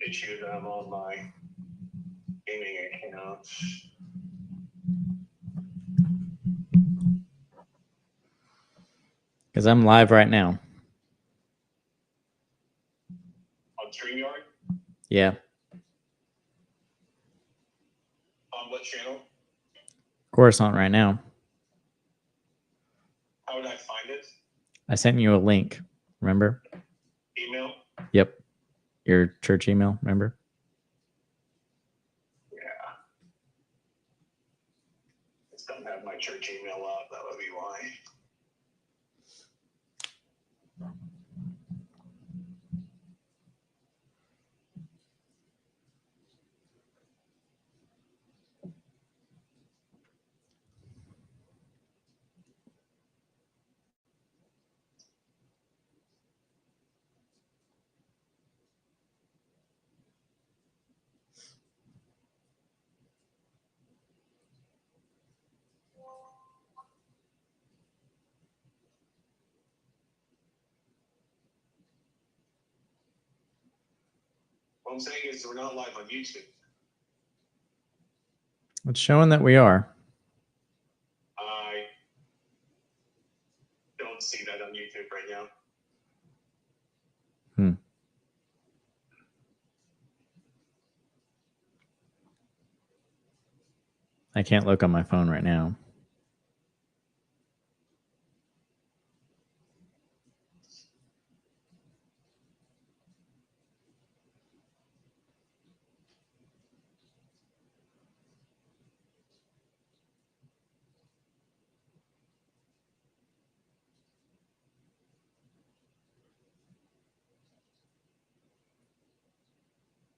issue them on my gaming account. Because I'm live right now. On StreamYard? Yeah. On what channel? Coruscant right now. How would I find it? I sent you a link. Remember? Email? Yep. Your church email, remember? Yeah. Just don't have my church email up. That would be why. What I'm saying is we're not live on YouTube. It's showing that we are. I don't see that on YouTube right now. I can't look on my phone right now.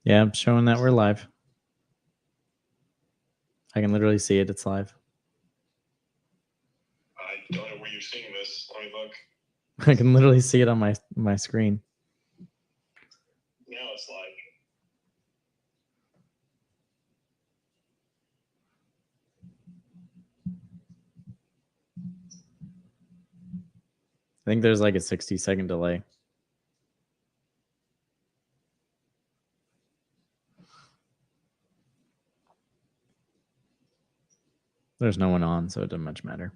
Yeah, I'm showing that we're live. I can literally see it. It's live. I don't know where you're seeing this. Let me look. I can literally see it on my screen. Now it's live. I think there's like a 60-second delay. There's no one on, so it doesn't much matter.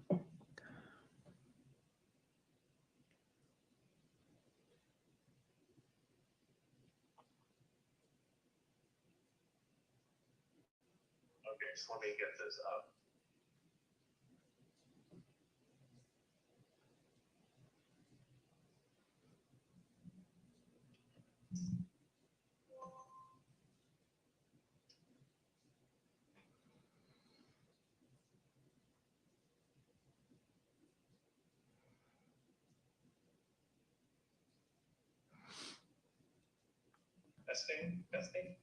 Okay, so let me get this up. Testing.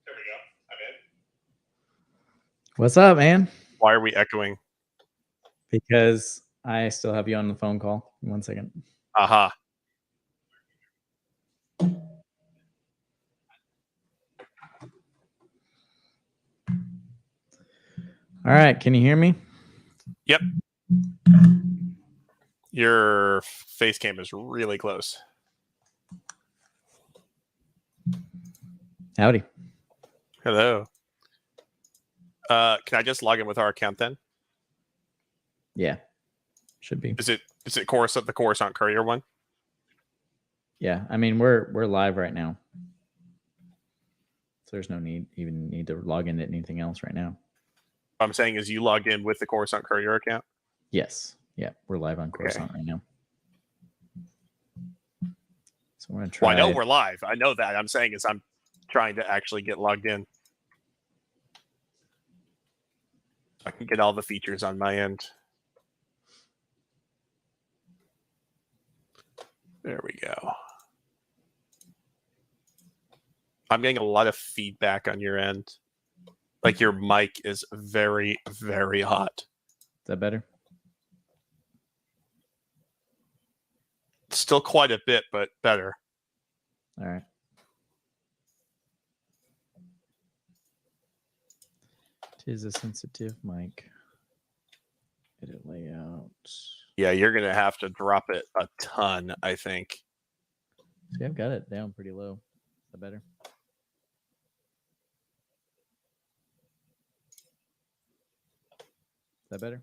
There we go. I'm in. What's up, man? Why are we echoing? Because I still have you on the phone call. 1 second. Aha. All right. Can you hear me? Yep. Your face cam is really close. Howdy. Hello. Can I just log in with our account then? Yeah. Should be. Is it Coruscant, the Coruscant Courier one? Yeah. I mean, we're live right now. So there's no need to log into anything else right now. What I'm saying is you logged in with the Coruscant Courier account? Yes. Yeah. We're live on Coruscant right now. So we're going to try. Well, I know we're live. I know that. I'm saying is I'm trying to actually get logged in. I can get all the features on my end. There we go. I'm getting a lot of feedback on your end. Like your mic is very, very hot. Is that better? Still quite a bit, but better. All right. Tis a sensitive mic. Edit layout. Yeah, you're going to have to drop it a ton, I think. See, I've got it down pretty low. Is that better? Is that better?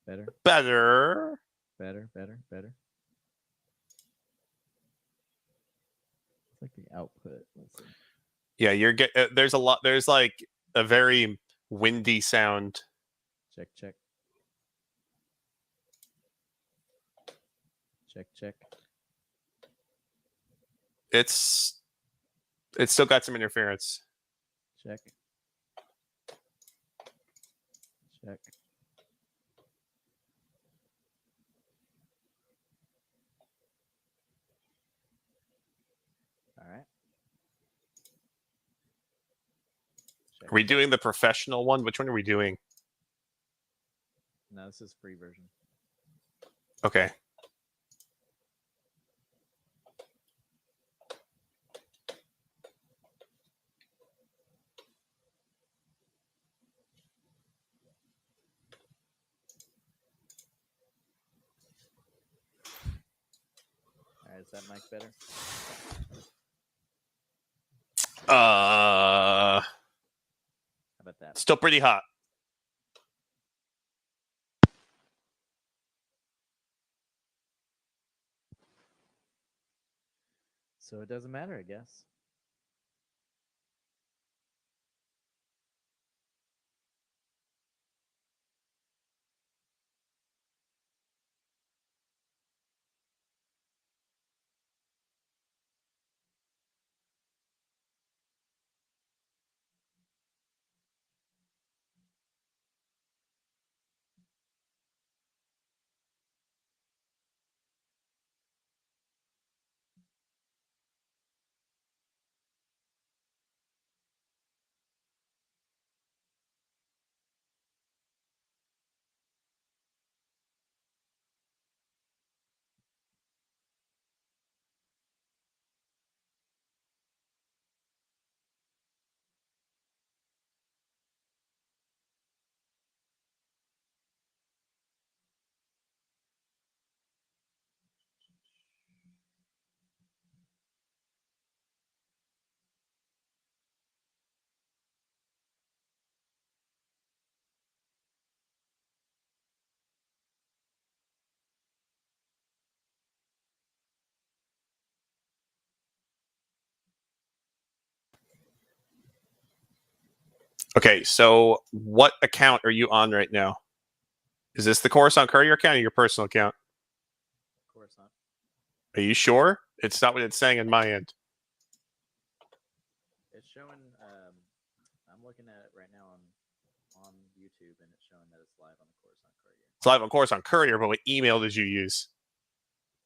Better? Better. Better. It's like the output. Let's see. Yeah, you're get. There's a lot. There's like a very windy sound. Check. Check. It's still got some interference. Check. All right. Check. Are we doing the professional one? Which one are we doing? No, this is free version. Okay. All right, is that mic better? How about that? Still pretty hot. So it doesn't matter, I guess. Okay, so what account are you on right now? Is this the Coruscant Courier account or your personal account? Coruscant. Are you sure? It's not what it's saying on my end. It's showing. I'm looking at it right now on YouTube, and it's showing that it's live on the Coruscant Courier. It's live on Coruscant Courier, but what email did you use?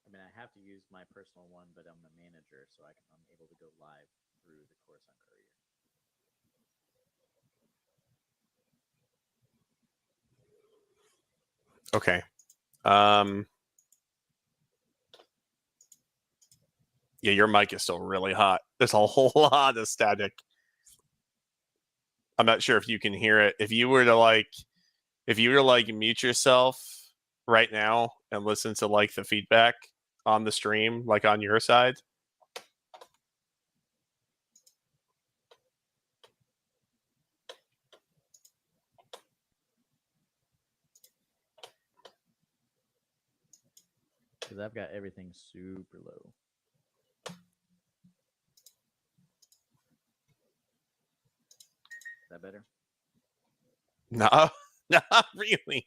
I mean, I have to use my personal one, but I'm the manager, so I'm able to go live through the Coruscant Courier. Okay. Yeah, your mic is still really hot. There's a whole lot of static. I'm not sure if you can hear it. If you were to mute yourself right now and listen to like the feedback on the stream, like on your side. Because I've got everything super low. Is that better? No, not really.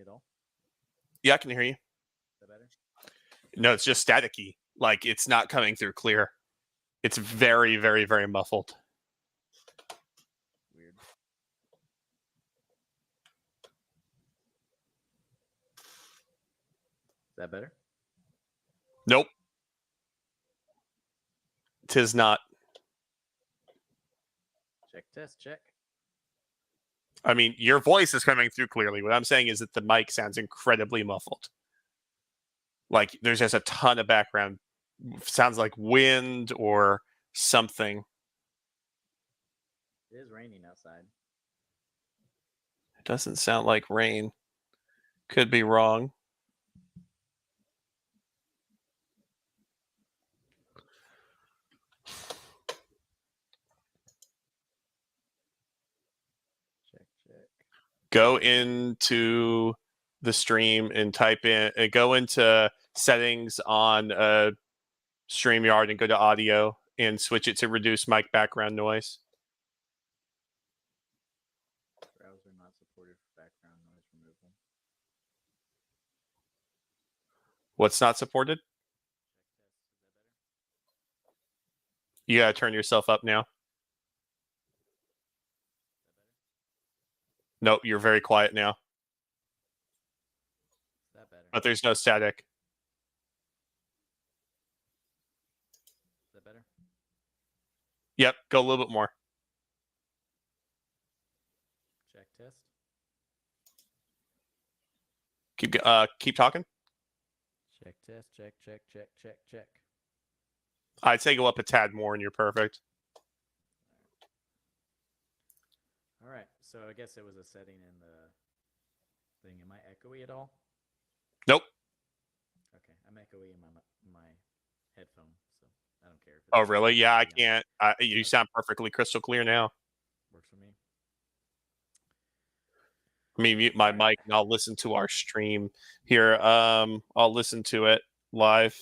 me at all? Yeah, I can hear you. Is that better? No, it's just staticky. Like it's not coming through clear. It's very, very, very muffled. Weird. Is that better? Nope. Tis not. Check test. Check. I mean, your voice is coming through clearly. What I'm saying is that the mic sounds incredibly muffled. Like there's just a ton of background. Sounds like wind or something. It is raining outside. It doesn't sound like rain. Could be wrong. Check. Check. Go into the stream and type in, go into settings on StreamYard and go to audio and switch it to reduce mic background noise. Browser not supported for background noise removal. What's not supported? Check test. Is that better? You gotta turn yourself up now. Is that better? Nope, you're very quiet now, Is that better? but there's no static. Is that better? Yep, go a little bit more. Check test. Keep talking. Check test. Check. Check. Check. Check. Check. I'd say go up a tad more and you're perfect. All right. So I guess it was a setting in the thing. Am I echoey at all? Nope. Okay, I'm echoey in my headphone, so I don't care. If Oh, it's really? Yeah, I yeah, can't. You sound perfectly crystal clear now. works for me. Let me mute my mic and I'll listen to our stream here. I'll listen to it live.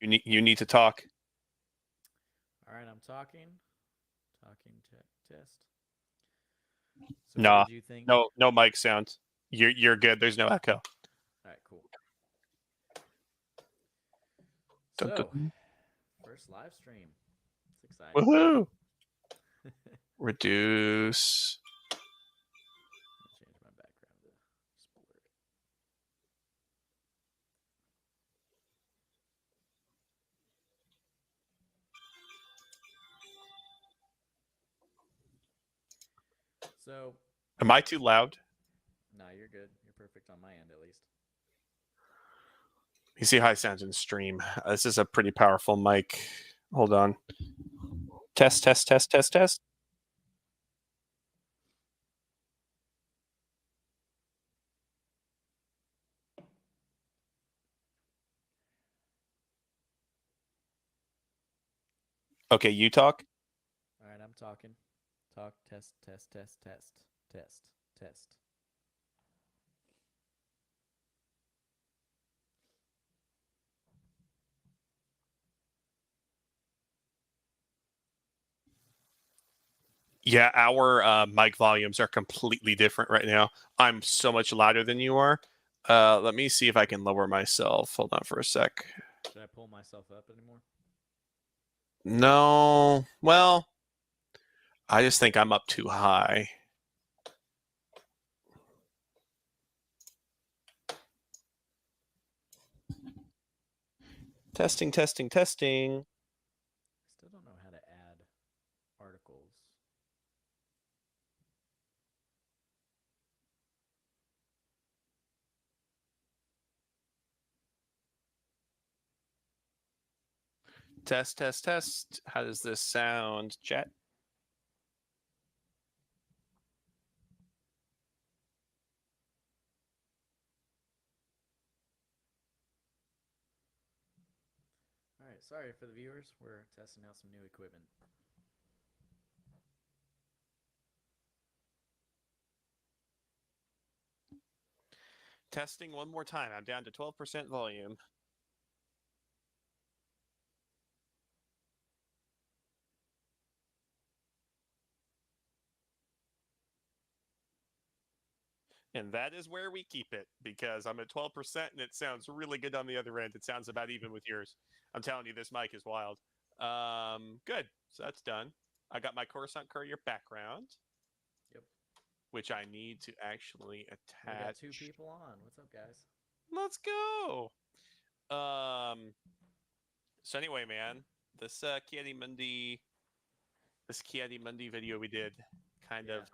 You need to talk. All right, I'm talking. Talking. Check test. So Nah, what did you think? No mic sound. You're good. There's no echo. All right, cool. Dun, So, dun. first live stream. It's exciting. Woohoo! Reduce. Change my background to just blur it. So, Am I too loud? no, you're good. You're perfect on my end, at least. You see how it sounds in stream. This is a pretty powerful mic. Hold on. Test, test, test, test, test. Okay, you talk. All right, I'm talking. Talk, test, test, test, test, test, test. Yeah, our mic volumes are completely different right now. I'm so much louder than you are. Let me see if I can lower myself. Hold on for a sec. Should I pull myself up anymore? No. Well, I just think I'm up too high. Testing, testing, testing. I still don't know how to add articles. Test, test, test. How does this sound, chat? All right, sorry for the viewers. We're testing out some new equipment. Testing one more time. I'm down to 12% volume. And that is where we keep it because I'm at 12% and it sounds really good on the other end. It sounds about even with yours. I'm telling you, this mic is wild. Good. So that's done. I got my Coruscant Courier background. Yep. Which I need to actually attach. We got 2 people on. What's up, guys? Let's go. So anyway, man, this Kiadi Mundi video we did kind of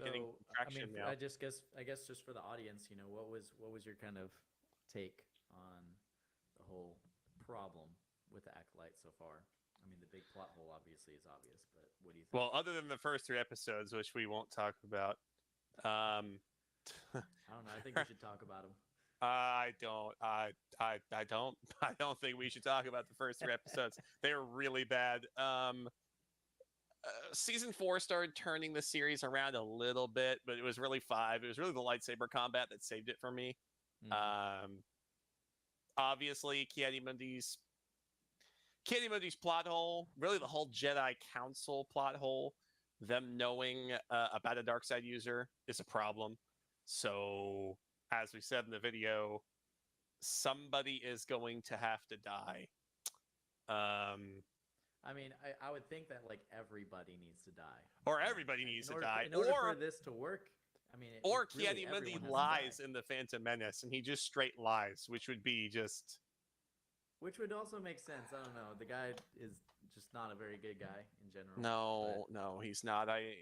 getting traction now. I guess just for the audience, what was your kind of take on the whole problem with the Acolyte so far? I mean, the big plot hole obviously is obvious, but what do you think? Well, other than the first 3 episodes, which we won't talk about, I don't know. I think we should talk about them. I don't think we should talk about the first 3 episodes. They were really bad. Season 4 started turning the series around a little bit, but it was really 5. It was really the lightsaber combat that saved it for me. Obviously, Kiadi Mundi's plot hole, really the whole Jedi Council plot hole, them knowing about a dark side user is a problem. So, as we said in the video, somebody is going to have to die. I mean, I would think that like everybody needs to die, or everybody needs to die, in order for this to work. I mean, Kiadi Mundi lies in the Phantom Menace, and he just straight lies, which would also make sense. I don't know. The guy is just not a very good guy in general. No, he's not. I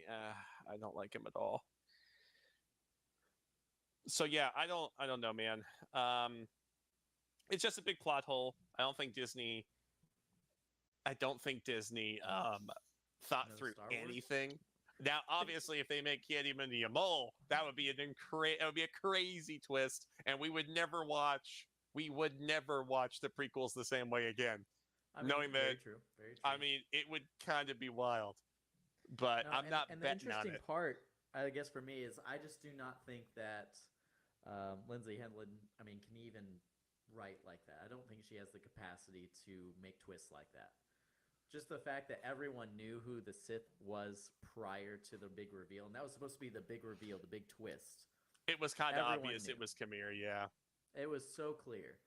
don't like him at all. So yeah, I don't know, man. It's just a big plot hole. I don't think Disney thought through anything. Now, obviously, if they make Kiadi Mundi a mole, that would be a crazy twist, and we would never watch the prequels the same way again. Knowing that, very true. I mean, it would kind of be wild. But I'm not betting on it. And the interesting part, I guess, for me is I just do not think that Lindsay Henlin, can even write like that. I don't think she has the capacity to make twists like that. Just the fact that everyone knew who the Sith was prior to the big reveal, and that was supposed to be the big reveal, the big twist. It was kind of obvious it was Kamir, yeah. It was so clear.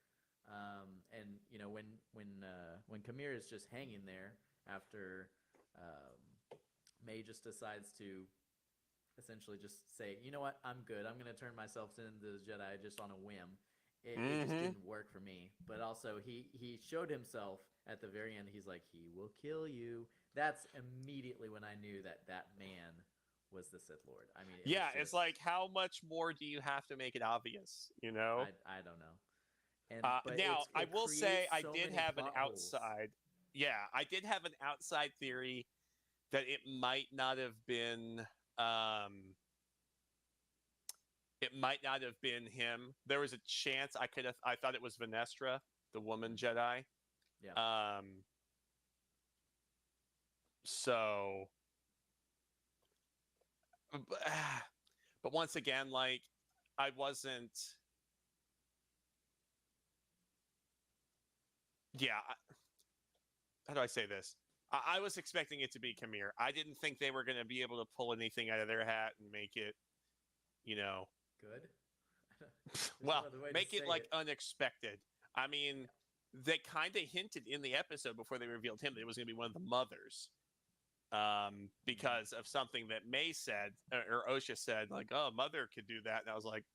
And when Kamir is just hanging there after May just decides to essentially just say, you know what, I'm good. I'm going to turn myself into the Jedi just on a whim. It just didn't work for me. But also, he showed himself at the very end. He's like, he will kill you. That's immediately when I knew that man was the Sith Lord. I mean, it's like, how much more do you have to make it obvious? I don't know. And now, I will say I did have an outside. Yeah, I did have an outside theory that it might not have been. It might not have been him. There was a chance I thought it was Venestra, the woman Jedi. Yeah. So, but once again, like, I wasn't. Yeah. How do I say this? I was expecting it to be Kamir. I didn't think they were going to be able to pull anything out of their hat and make it, good. Well, make it like unexpected. I mean, they kind of hinted in the episode before they revealed him that it was going to be one of the mothers, because of something that May said or Osha said, like, "Oh, mother could do that," and I was like,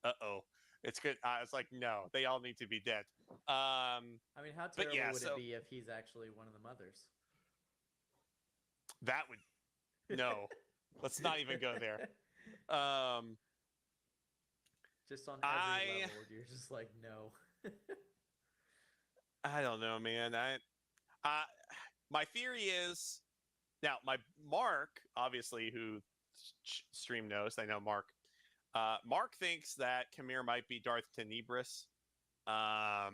"Uh-oh, it's good." I was like, "No, they all need to be dead." How terrible would it be if he's actually one of the mothers? That would let's not even go there. Just on every level, you're just like, no. I don't know, man. My theory is now my Mark, obviously, who stream knows. I know Mark. Mark thinks that Kamir might be Darth Tenebris. I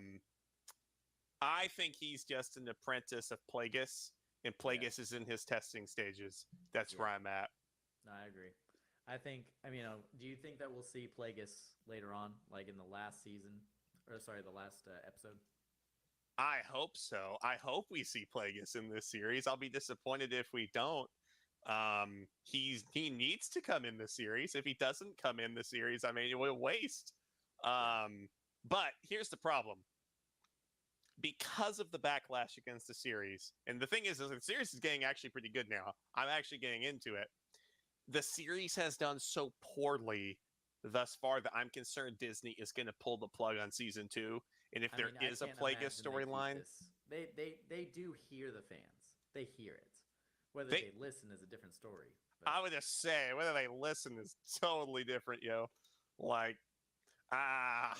think he's just an apprentice of Plagueis, and Plagueis is in his testing stages. That's where I'm at. No, I agree. I think. I mean, do you think that we'll see Plagueis later on, like in the last season, or sorry, the last episode? I hope so. I hope we see Plagueis in this series. I'll be disappointed if we don't. He needs to come in the series. If he doesn't come in the series, I mean, it will waste. But here's the problem. Because of the backlash against the series, and the thing is the series is getting actually pretty good now. I'm actually getting into it. The series has done so poorly thus far that I'm concerned Disney is going to pull the plug on season 2. And if I there mean, I is a can't Plagueis imagine they keep storyline, this. They do hear the fans. They hear it. Whether They- they listen is a different story. I would just say whether they listen is totally different, yo. Like, I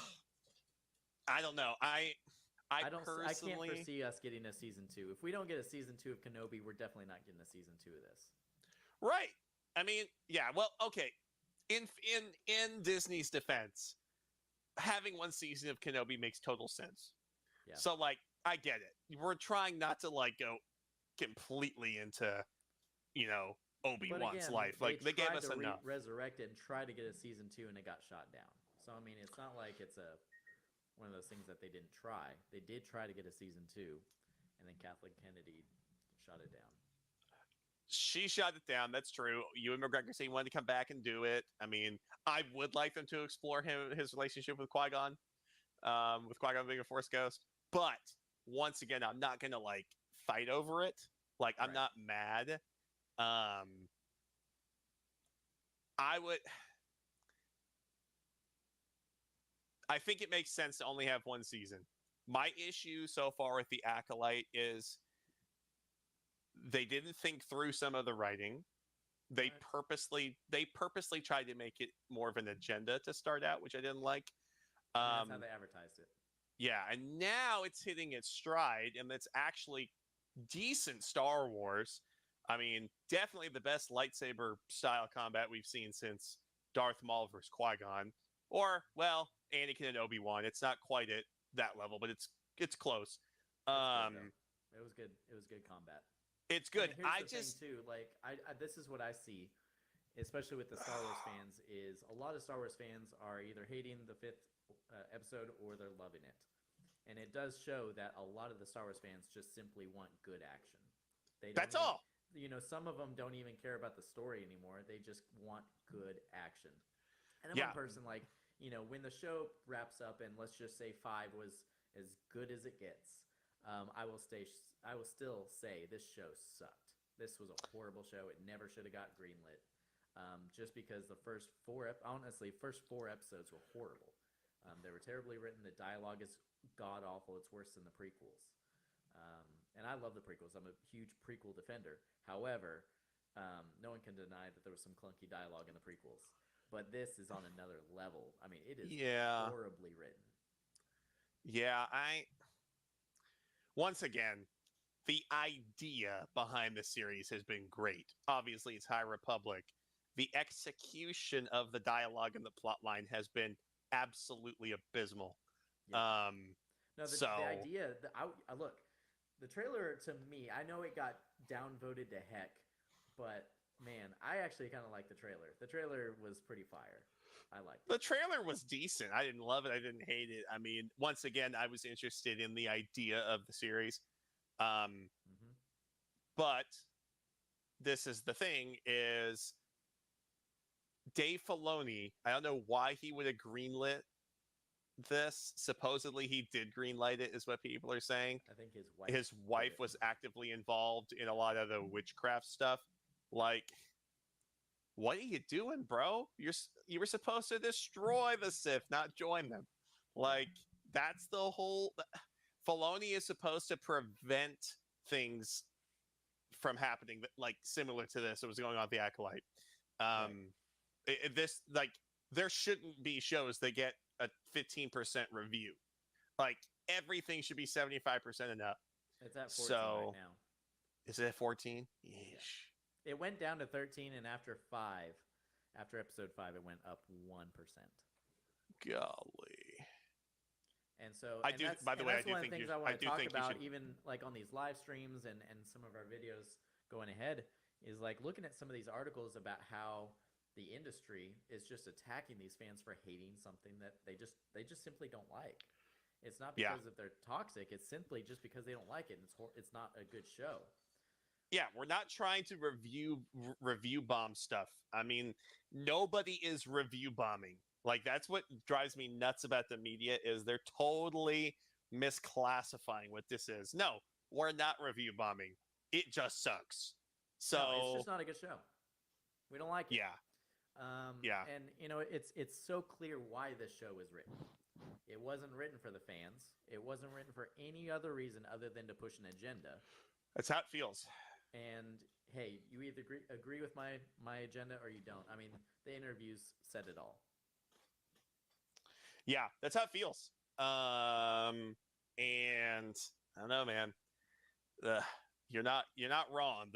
don't know. I I can't personally foresee us getting a season 2. If we don't get a season 2 of Kenobi, we're definitely not getting a season 2 of this. right. I mean, yeah. Well, okay. In Disney's defense, having one season of Kenobi makes total sense. Yeah. So like, I get it. We're trying not to like go completely into, But Obi-Wan's again, life. Like they gave tried us to enough. resurrect it and try to get a season 2, and it got shot down. So I mean, it's not like it's one of those things that they didn't try. They did try to get a season 2, and then Kathleen Kennedy shot it down. She shot it down. That's true. Ewan McGregor said he wanted to come back and do it. I mean, I would like them to explore his relationship with Qui-Gon, with Qui-Gon being a Force ghost. But once again, I'm not gonna like fight over it. Like I'm Right. not mad. I would. I think it makes sense to only have one season. My issue so far with the Acolyte is they didn't think through some of the writing. They Right. purposely tried to make it more of an agenda to start out, which I didn't like. And that's how they advertised it. Yeah, and now it's hitting its stride, and it's actually decent Star Wars. I mean, definitely the best lightsaber style combat we've seen since Darth Maul versus Qui-Gon, or well, Anakin and Obi-Wan. It's not quite at that level, but it's close. It's good, though. It was good. It was good combat. It's good. And here's the thing too. Like I this is what I see, especially with the Star Wars fans, is a lot of Star Wars fans are either hating the 5th episode or they're loving it, and it does show that a lot of the Star Wars fans just simply want good action. They don't That's even- all. Some of them don't even care about the story anymore. They just want good action. And I'm Yeah. one person like, when the show wraps up and let's just say 5 was as good as it gets, I will still say this show sucked. This was a horrible show. It never should have got greenlit. Just because the first 4 episodes were horrible. They were terribly written. The dialogue is god awful. It's worse than the prequels. And I love the prequels. I'm a huge prequel defender. However, no one can deny that there was some clunky dialogue in the prequels. But this is on another level. I mean, it is horribly written. Yeah, once again, the idea behind the series has been great. Obviously, it's High Republic. The execution of the dialogue and the plot line has been absolutely abysmal. Yeah. No, the so idea. Look, the trailer to me. I know it got downvoted to heck, but man, I actually kind of like the trailer. The trailer was pretty fire. I liked it. the trailer was decent. I didn't love it. I didn't hate it. I mean, once again, I was interested in the idea of the series. Mhm. But this is the thing: is Dave Filoni. I don't know why he would have greenlit this. Supposedly, he did greenlight it, is what people are saying. I think his wife. His did wife it. was actively involved in a lot of the witchcraft stuff. Like, what are you doing, bro? You were supposed to destroy the Sith, not join them. Like, that's the whole. Filoni is supposed to prevent things from happening that like similar to this that was going on with the Acolyte. This like there shouldn't be shows that get a 15% review. Like everything should be 75% and up. It's at 14 So- right now. Is it 14? Yeesh. It went down to 13, and after episode 5, it went up 1%. Golly. And so, I and do- that's, by the and way, I that's do one of think the things you- I want I to do talk think you about, should- even like on these live streams and some of our videos going ahead, is like looking at some of these articles about how the industry is just attacking these fans for hating something that they just simply don't like. It's not Yeah. because if they're toxic. It's simply just because they don't like it. And it's not a good show. Yeah, we're not trying to review bomb stuff. I mean, nobody is review bombing. Like that's what drives me nuts about the media is they're totally misclassifying what this is. No, we're not review bombing. It just sucks. So No, it's just not a good show. We don't like it. yeah, yeah. And it's so clear why this show was written. It wasn't written for the fans. It wasn't written for any other reason other than to push an agenda. That's how it feels. And hey, you either agree with my agenda or you don't. I mean, the interviews said it all. Yeah, that's how it feels. And I don't know, man. You're not wrong.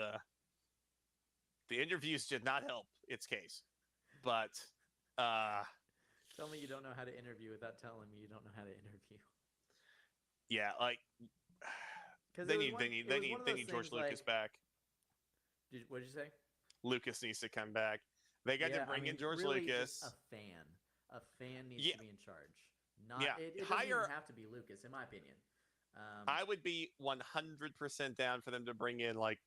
The interviews did not help its case, but Tell me you don't know how to interview without telling me you don't know how to interview. yeah, like they need George Lucas back. What did you say? Lucas needs to come back. They got to bring in George really Lucas. A fan needs to be in charge. It doesn't hire. even have to be Lucas, in my opinion. I would be 100% down for them to bring in like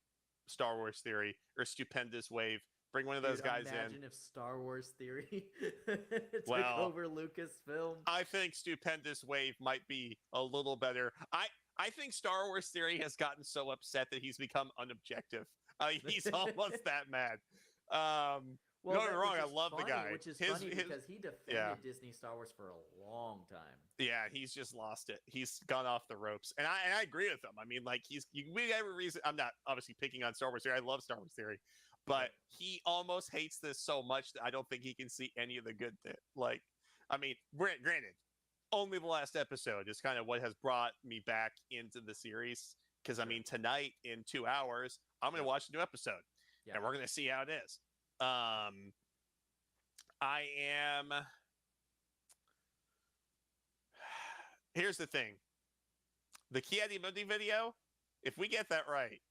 Star Wars Theory or Stupendous Wave. Bring one of those guys in. Imagine if Star Wars Theory took Well, over Lucasfilm. I think Stupendous Wave might be a little better. I think Star Wars Theory has gotten so upset that he's become unobjective. He's almost that mad. Well, don't get me wrong, I love the guy. Which is funny because he defended Disney Star Wars for a long time. Yeah, he's just lost it. He's gone off the ropes, and I agree with him. I mean, like we have a reason. I'm not obviously picking on Star Wars Theory. I love Star Wars Theory, but he almost hates this so much that I don't think he can see any of the good thing. Like, I mean, granted, only the last episode is kind of what has brought me back into the series. Because I mean, tonight in 2 hours, I'm going to watch a new episode, and we're going to see how it is. I am. Here's the thing. The Ki-Adi-Mundi video, if we get that right,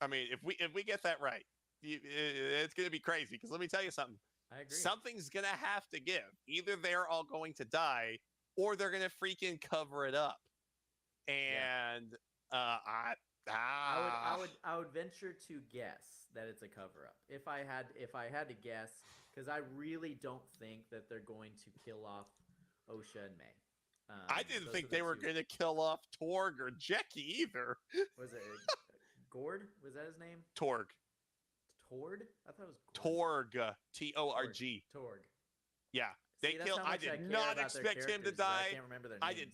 I mean, if we get that right, it's going to be crazy. Because let me tell you something. I agree. Something's going to have to give. Either they're all going to die, or they're going to freaking cover it up. And I would venture to guess that it's a cover up. If I had to guess, because I really don't think that they're going to kill off Osha and May. I didn't think they were going to kill off Torg or Jecki either. Was it Gord? Was that his name? Torg. Tord? I thought it was Torg. Torg. Torg. Yeah. See, I did not expect him to die. I can't remember their names. I did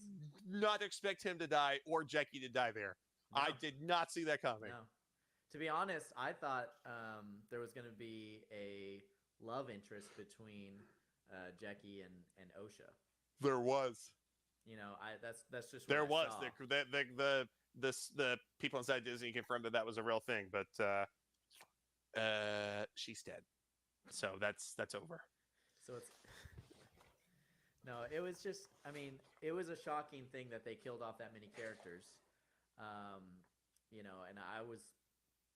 not expect him to die or Jecki to die there. No. I did not see that coming. No. To be honest, I thought there was going to be a love interest between Jecki and Osha. There was. You know, that's just there what was the people inside Disney confirmed that was a real thing, but she's dead, so that's over. So it's no, it was just. I mean, it was a shocking thing that they killed off that many characters. You know, and I was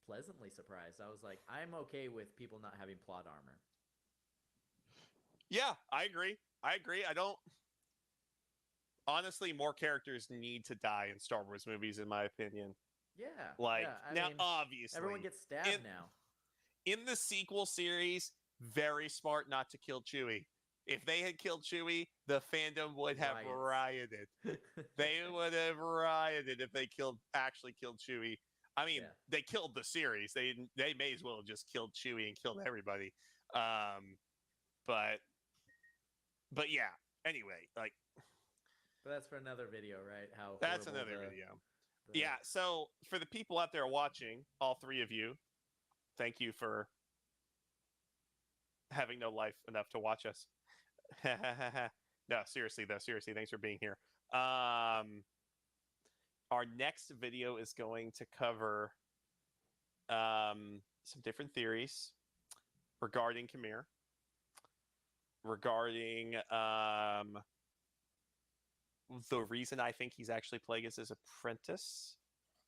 pleasantly surprised. I was like, I'm okay with people not having plot armor. Yeah, I agree. I don't. Honestly, more characters need to die in Star Wars movies, in my opinion. Yeah. Like, yeah, now, obviously. Everyone gets stabbed now. In the sequel series, very smart not to kill Chewie. If they had killed Chewie, the fandom would have rioted. They would have rioted if they actually killed Chewie. I mean, they killed the series. They may as well have just killed Chewie and killed everybody. But yeah. Anyway, like. But that's for another video, right? That's another video. Yeah. So for the people out there watching, all three of you, thank you for having no life enough to watch us. No, seriously though. Seriously, thanks for being here. Our next video is going to cover some different theories regarding Kamir, regarding the reason I think he's actually Plagueis' apprentice.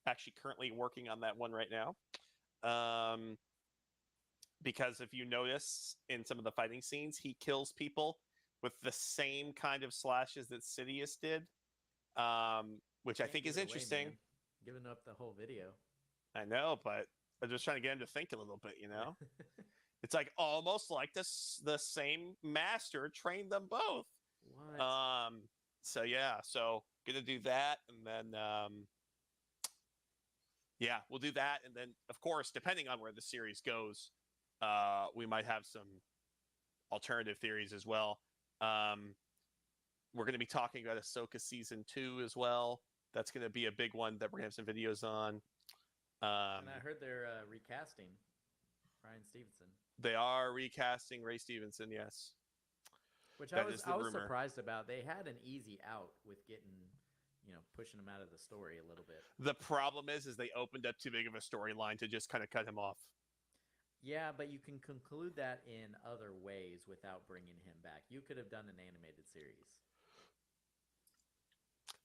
Actually, currently working on that one right now. because if you notice in some of the fighting scenes, he kills people with the same kind of slashes that Sidious did, which I Can't think give is it away, interesting. man. Giving up the whole video. I know, but I'm just trying to get him to think a little bit. You know, it's like almost like the same master trained them both. What? So yeah, so gonna do that, and then yeah, we'll do that, and then of course, depending on where the series goes, we might have some alternative theories as well. We're going to be talking about Ahsoka season 2 as well. That's going to be a big one that we're going to have some videos on. And I heard they're recasting Ryan Stevenson, They are recasting Ray Stevenson, yes. which That I is the was rumor. surprised about. They had an easy out with getting, pushing him out of the story a little bit. The problem is they opened up too big of a storyline to just kind of cut him off. Yeah, but you can conclude that in other ways without bringing him back. You could have done an animated series.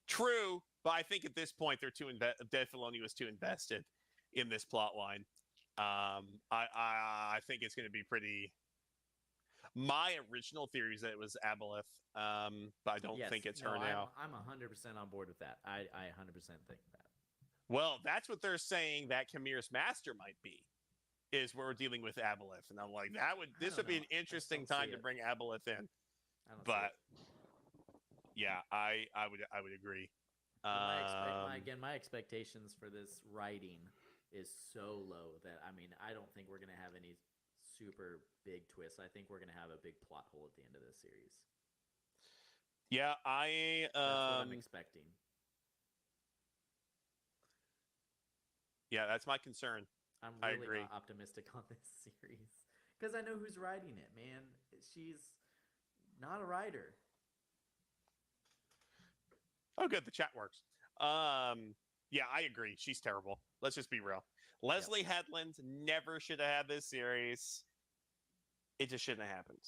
True, but I think at this point they're Dave Filoni was too invested in this plot line. I think it's going to be pretty. My original theory is that it was Aboleth, but I don't think it's her now. I'm 100% on board with that. I 100% think that. Well, that's what they're saying that Kamir's master might be, is where we're dealing with Aboleth, and I'm like, this would be an interesting time to bring Aboleth in. But yeah, I would agree. My expectations for this writing is so low that I don't think we're gonna have any super big twists. I think we're gonna have a big plot hole at the end of this series. Yeah, that's what I'm expecting. Yeah, that's my concern. I'm really not optimistic on this series because I know who's writing it, man. She's not a writer. Oh, good. The chat works. Yeah, I agree. She's terrible. Let's just be real. Leslie Headland never should have had this series. It just shouldn't have happened.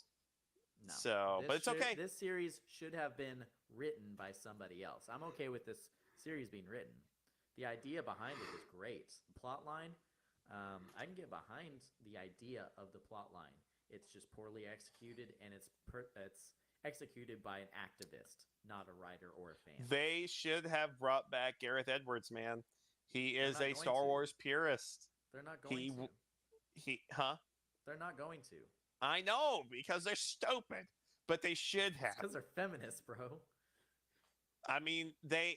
No. So, but it's okay. This series should have been written by somebody else. I'm okay with this series being written. The idea behind it is great. The plot line, I can get behind the idea of the plot line. It's just poorly executed, and it's executed by an activist, not a writer or a fan. They should have brought back Gareth Edwards, man. He is a Star Wars purist. They're not going to. They're not going to. I know, because they're stupid. But they should have. Because they're feminists, bro. I mean, the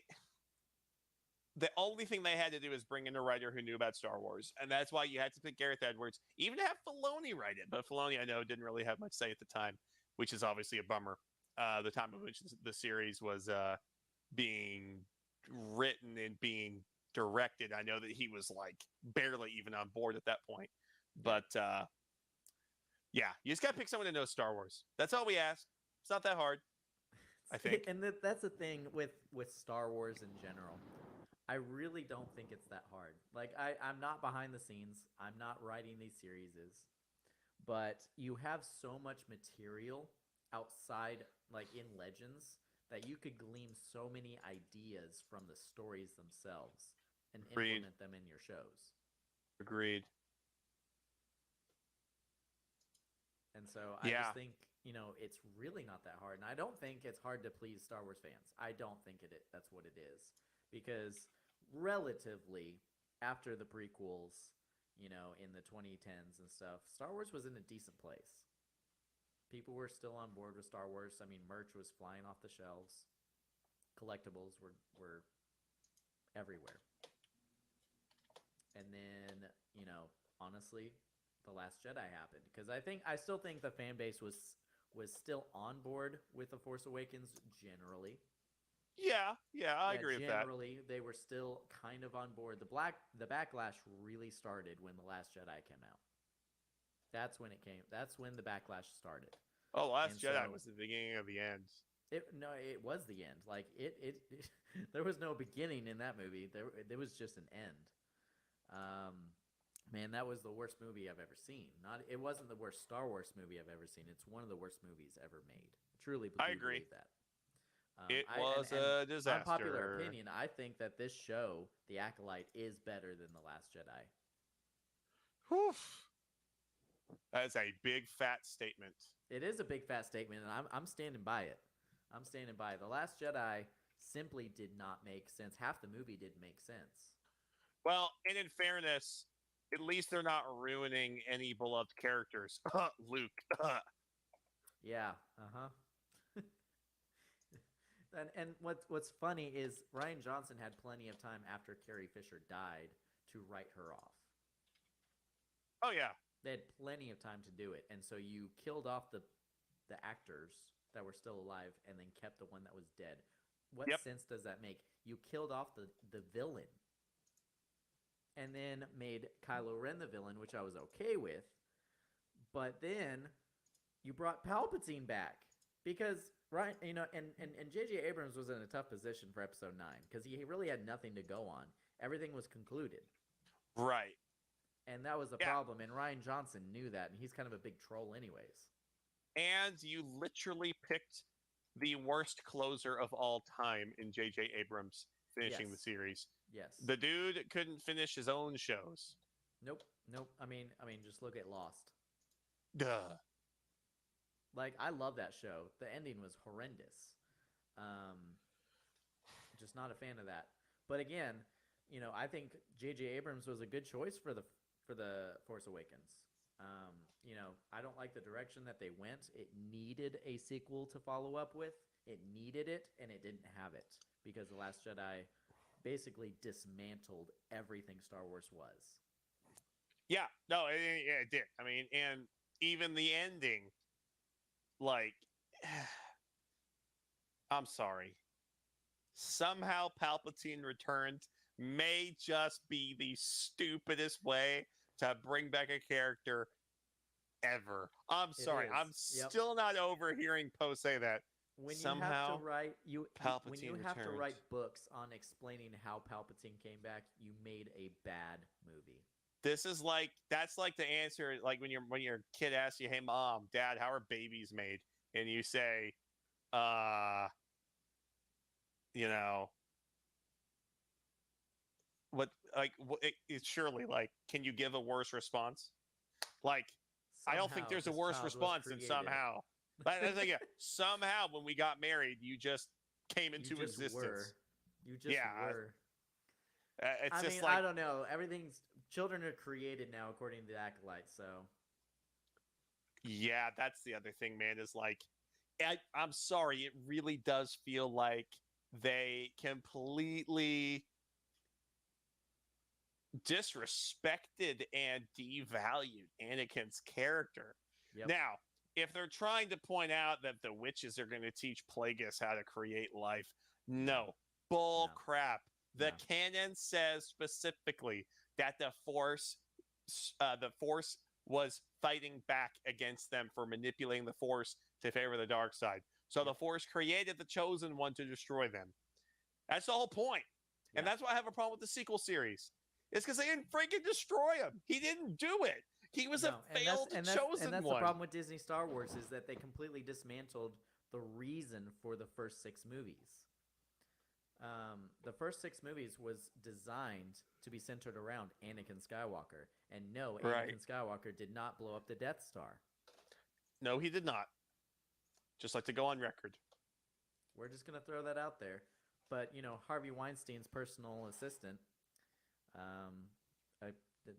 only thing they had to do is bring in a writer who knew about Star Wars. And that's why you had to pick Gareth Edwards. Even have Filoni write it. But Filoni, I know, didn't really have much say at the time, which is obviously a bummer. The time of which the series was being written and being directed. I know that he was like barely even on board at that point. But yeah, you just got to pick someone who knows Star Wars. That's all we ask. It's not that hard, I think. And that's the thing with Star Wars in general. I really don't think it's that hard. Like, I'm not behind the scenes. I'm not writing these series. But you have so much material outside, like in Legends, that you could glean so many ideas from the stories themselves and implement them in your shows. Agreed. And so I just think, it's really not that hard. And I don't think it's hard to please Star Wars fans. I don't think that's what it is. Because relatively, after the prequels, in the 2010s and stuff, Star Wars was in a decent place. People were still on board with Star Wars. I mean, merch was flying off the shelves. Collectibles were everywhere. And then, honestly, The Last Jedi happened. Because I still think the fan base was still on board with The Force Awakens generally. Yeah, I agree with that. Generally, they were still kind of on board. The backlash really started when The Last Jedi came out. That's when it came. That's when the backlash started. Oh, Last Jedi was the beginning of the end. It was the end. Like it there was no beginning in that movie. There was just an end. Man, that was the worst movie I've ever seen. It wasn't the worst Star Wars movie I've ever seen. It's one of the worst movies ever made. Truly believe that. It was a disaster. Unpopular opinion, I think that this show, The Acolyte, is better than The Last Jedi. Whew. That is a big fat statement. It is a big fat statement, and I'm standing by it. I'm standing by it. The Last Jedi simply did not make sense. Half the movie didn't make sense. Well, and in fairness, at least they're not ruining any beloved characters. Luke. Yeah. Uh-huh. And what's funny is Ryan Johnson had plenty of time after Carrie Fisher died to write her off. Oh yeah. They had plenty of time to do it, and so you killed off the actors that were still alive, and then kept the one that was dead. What Yep. sense does that make? You killed off the villain, and then made Kylo Ren the villain, which I was okay with. But then you brought Palpatine back because right, and J.J. Abrams was in a tough position for Episode 9 because he really had nothing to go on. Everything was concluded. Right. And that was the problem. And Ryan Johnson knew that, and he's kind of a big troll anyways. And you literally picked the worst closer of all time in J.J. Abrams finishing the series. Yes. The dude couldn't finish his own shows. Nope. I mean, just look at Lost. Duh. Like, I love that show. The ending was horrendous. Just not a fan of that. But again, I think J.J. Abrams was a good choice for the Force Awakens. I don't like the direction that they went. It needed a sequel to follow up with. It needed it, and it didn't have it because The Last Jedi basically dismantled everything Star Wars was. Yeah, no, it did. I mean, and even the ending, like, I'm sorry. Somehow Palpatine returned may just be the stupidest way to bring back a character ever. I'm sorry. I'm still not over hearing Poe say that. When you Somehow, have to write when you Palpatine have to returned. write books on explaining how Palpatine came back, you made a bad movie. This is that's like the answer, like when your kid asks you, "Hey, mom, dad, how are babies made?" and you say, what it's surely like, can you give a worse response? Like, I don't think there's a worse response than somehow. That's like, yeah, somehow when we got married, you just came into existence. You just were. It's just I don't know. Children are created now according to the Acolyte, so. Yeah, that's the other thing, man, is like, I'm sorry, it really does feel like they completely disrespected and devalued Anakin's character. Yep. Now, if they're trying to point out that the witches are going to teach Plagueis how to create life, no. Bull crap. The canon says specifically that the Force was fighting back against them for manipulating the Force to favor the dark side. So the Force created the Chosen One to destroy them. That's the whole point. And that's why I have a problem with the sequel series. It's because they didn't freaking destroy him. He didn't do it. He was a failed Chosen One. And that's the problem with Disney Star Wars is that they completely dismantled the reason for the first 6 movies. The first 6 movies was designed to be centered around Anakin Skywalker. And no, Anakin Skywalker did not blow up the Death Star. No, he did not. Just like to go on record. We're just going to throw that out there. But, Harvey Weinstein's personal assistant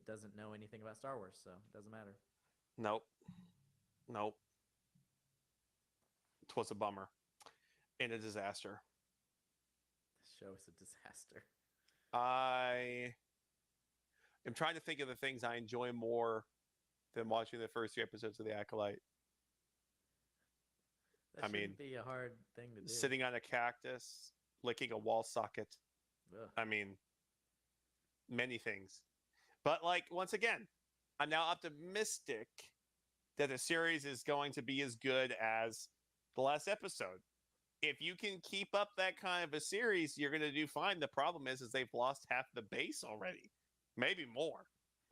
doesn't know anything about Star Wars, so it doesn't matter. Nope. It was a bummer. And a disaster. The show is a disaster. I am trying to think of the things I enjoy more than watching the first 3 episodes of The Acolyte. That shouldn't be a hard thing to do. Sitting on a cactus, licking a wall socket. Ugh. I mean, many things. But, like, once again, I'm now optimistic that the series is going to be as good as the last episode. If you can keep up that kind of a series, you're going to do fine. The problem is they've lost half the base already. Maybe more.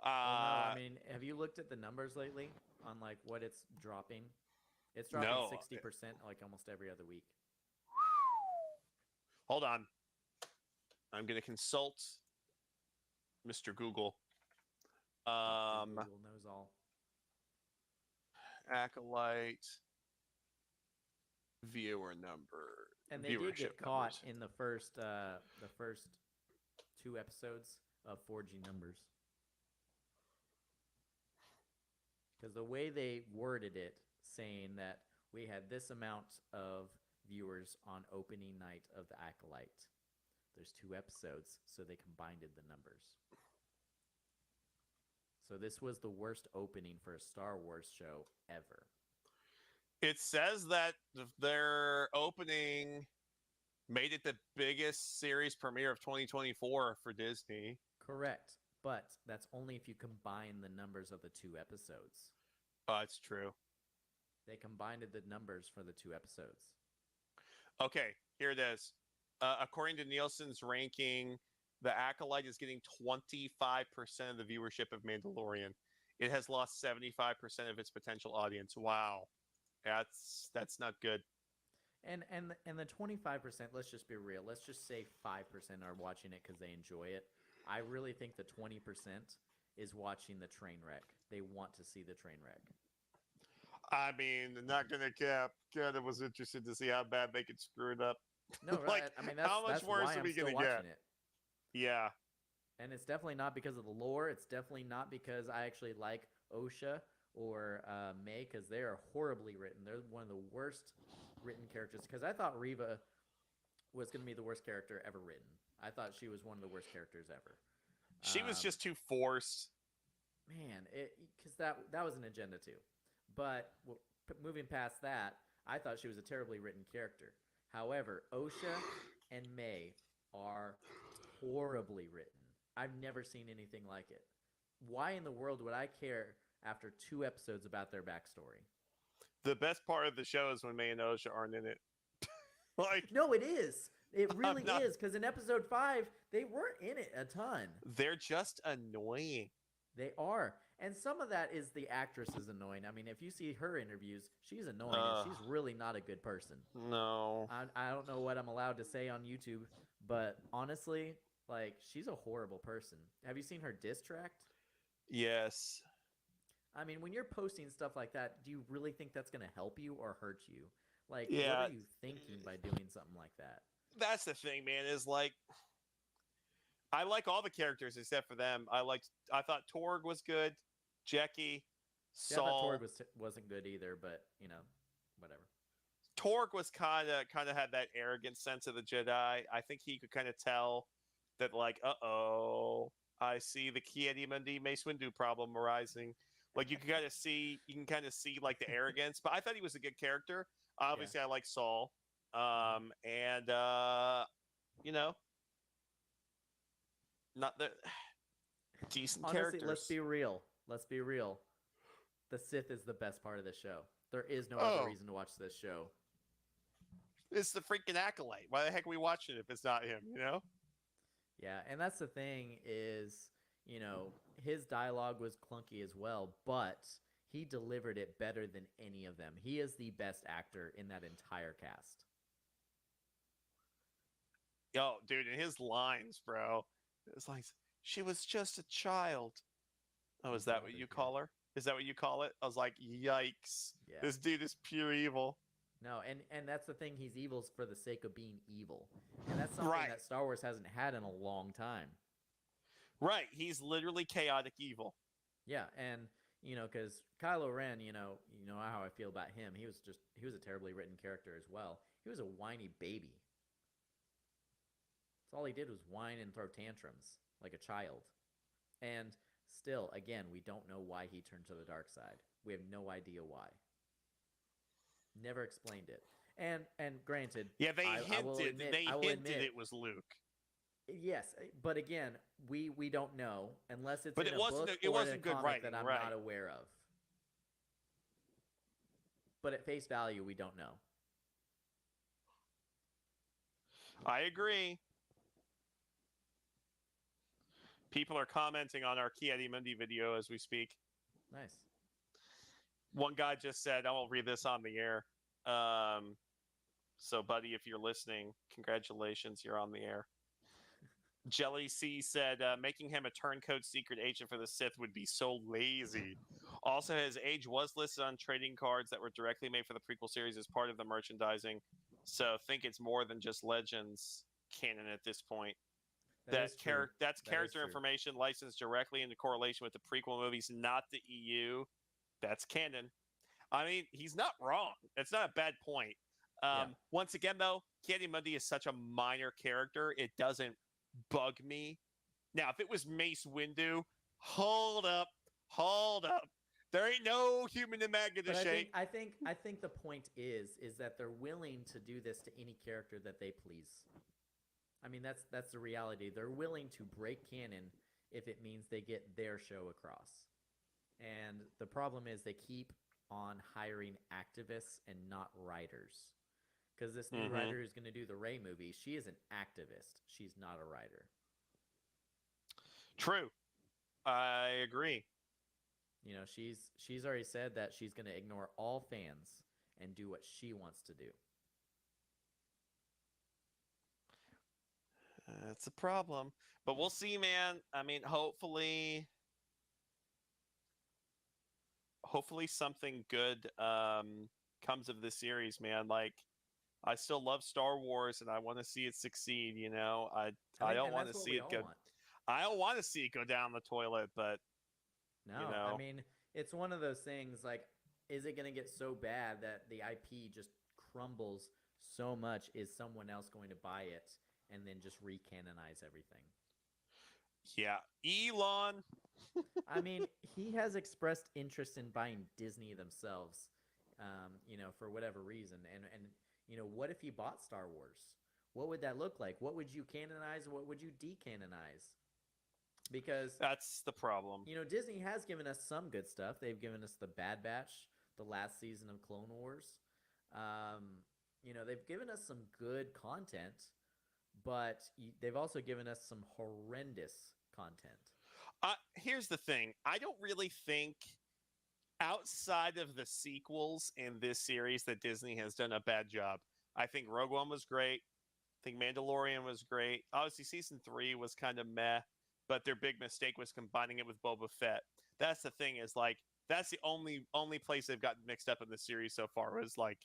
I mean, have you looked at the numbers lately on, like, what it's dropping? It's dropping 60% like almost every other week. Hold on. I'm going to consult Mr. Google. Google knows all. Acolyte viewer number. And they did viewership get caught numbers. in the first 2 episodes of forging numbers. Because the way they worded it, saying that we had this amount of viewers on opening night of the Acolyte. There's 2 episodes, so they combined the numbers. So this was the worst opening for a Star Wars show ever. It says that their opening made it the biggest series premiere of 2024 for Disney. Correct. But that's only if you combine the numbers of the 2 episodes. Oh, it's true. They combined the numbers for the 2 episodes. Okay, here it is. According to Nielsen's ranking, The Acolyte is getting 25% of the viewership of Mandalorian. It has lost 75% of its potential audience. Wow. That's not good. And the 25%, let's just be real. Let's just say 5% are watching it because they enjoy it. I really think the 20% is watching the train wreck. They want to see the train wreck. I mean, not gonna cap. God, I was interested to see how bad they could screw it up. No, right. Like, I mean, that's, how much that's worse why are I'm we still gonna watching get? it. Yeah. And it's definitely not because of the lore. It's definitely not because I actually like Osha or May, because they are horribly written. They're one of the worst written characters. Because I thought Reva was going to be the worst character ever written. I thought she was one of the worst characters ever. She was just too forced. Man, because that was an agenda too. But moving past that, I thought she was a terribly written character. However, Osha and May are horribly written. I've never seen anything like it. Why in the world would I care after 2 episodes about their backstory? The best part of the show is when May and Osha aren't in it. Like, No, it is. It really not- is. Because in episode 5, they weren't in it a ton. they're just annoying. They are. And some of that is the actress is annoying. I mean, if you see her interviews, she's annoying. And she's really not a good person. No. I don't know what I'm allowed to say on YouTube, but honestly, like, she's a horrible person. Have you seen her diss track? Yes. I mean, when you're posting stuff like that, do you really think that's going to help you or hurt you? Like, Yeah. what are you thinking by doing something like that? That's the thing, man, is like, I like all the characters except for them. I thought Torg was good, Jecki, Yeah, I thought Saul. Torg wasn't good either, but, you know, whatever. Torg was kind of had that arrogant sense of the Jedi. I think he could kind of tell that, like, I see the Ki-Adi-Mundi Mace Windu problem arising. Like, you can kind of see like the arrogance. But I thought he was a good character. Obviously, I like Saul, and you know, not the decent Honestly, characters. let's be real. Let's be real. The Sith is the best part of this show. There is no other reason to watch this show. It's the freaking Acolyte. Why the heck are we watching it if it's not him? You know? Yeah, and that's the thing is, you know, his dialogue was clunky as well, but he delivered it better than any of them. He is the best actor in that entire cast. Yo, dude, and his lines, bro. It's like, she was just a child. Oh, is that what you call her? Is that what you call it? I was like, yikes. Yeah. This dude is pure evil. No, and that's the thing. He's evil for the sake of being evil. And that's something that Star Wars hasn't had in a long time. Right. He's literally chaotic evil. Yeah, and, you know, because Kylo Ren, you know how I feel about him. He was a terribly written character as well. He was a whiny baby. That's all he did was whine and throw tantrums like a child. And still, again, we don't know why he turned to the dark side. We have no idea why. Never explained it. And granted, yeah, they I will hinted. admit, It was Luke. Yes, but again, we don't know unless it's But in it a wasn't book it or wasn't in a good comic writing, that I'm right. not aware of. But at face value, we don't know. I agree. People are commenting on our Ki-Adi-Mundi video as we speak. Nice. One guy just said, I won't read this on the air. So, buddy, if you're listening, congratulations, you're on the air. Jelly C said making him a turncoat secret agent for the Sith would be so lazy. Also, his age was listed on trading cards that were directly made for the prequel series as part of the merchandising. So think it's more than just Legends canon at this point. That is true. That's That is character true. information licensed directly into correlation with the prequel movies, not the EU. That's canon. I mean, he's not wrong. It's not a bad point. Yeah. Once again, though, Ki-Adi-Mundi is such a minor character; it doesn't bug me. Now, if it was Mace Windu, hold up. There ain't no human in that But gonna shake. I think the point is that they're willing to do this to any character that they please. I mean, that's the reality. They're willing to break canon if it means they get their show across. And the problem is they keep on hiring activists and not writers. Because this new writer who's going to do the Rey movie, she is an activist. She's not a writer. True, I agree. You know, she's already said that she's going to ignore all fans and do what she wants to do. That's a problem, but we'll see, man. I mean, hopefully something good comes of this series, man. Like, I still love Star Wars, and I want to see it succeed. You know, I don't want to see it go. I don't want to see it go down the toilet, but no, you know. I mean, it's one of those things. Like, is it going to get so bad that the IP just crumbles so much? Is someone else going to buy it and then just recanonize everything? Yeah, Elon. I mean, he has expressed interest in buying Disney themselves, you know, for whatever reason. And you know, what if he bought Star Wars? What would that look like? What would you canonize? What would you decanonize? Because that's the problem. You know, Disney has given us some good stuff. They've given us the Bad Batch, the last season of Clone Wars. You know, they've given us some good content, but they've also given us some horrendous content. Here's the thing. I don't really think outside of the sequels in this series that Disney has done a bad job. I think Rogue One was great. I think Mandalorian was great. Obviously, season 3 was kind of meh, but their big mistake was combining it with Boba Fett. That's the thing, is like, that's the only place they've gotten mixed up in the series so far was that.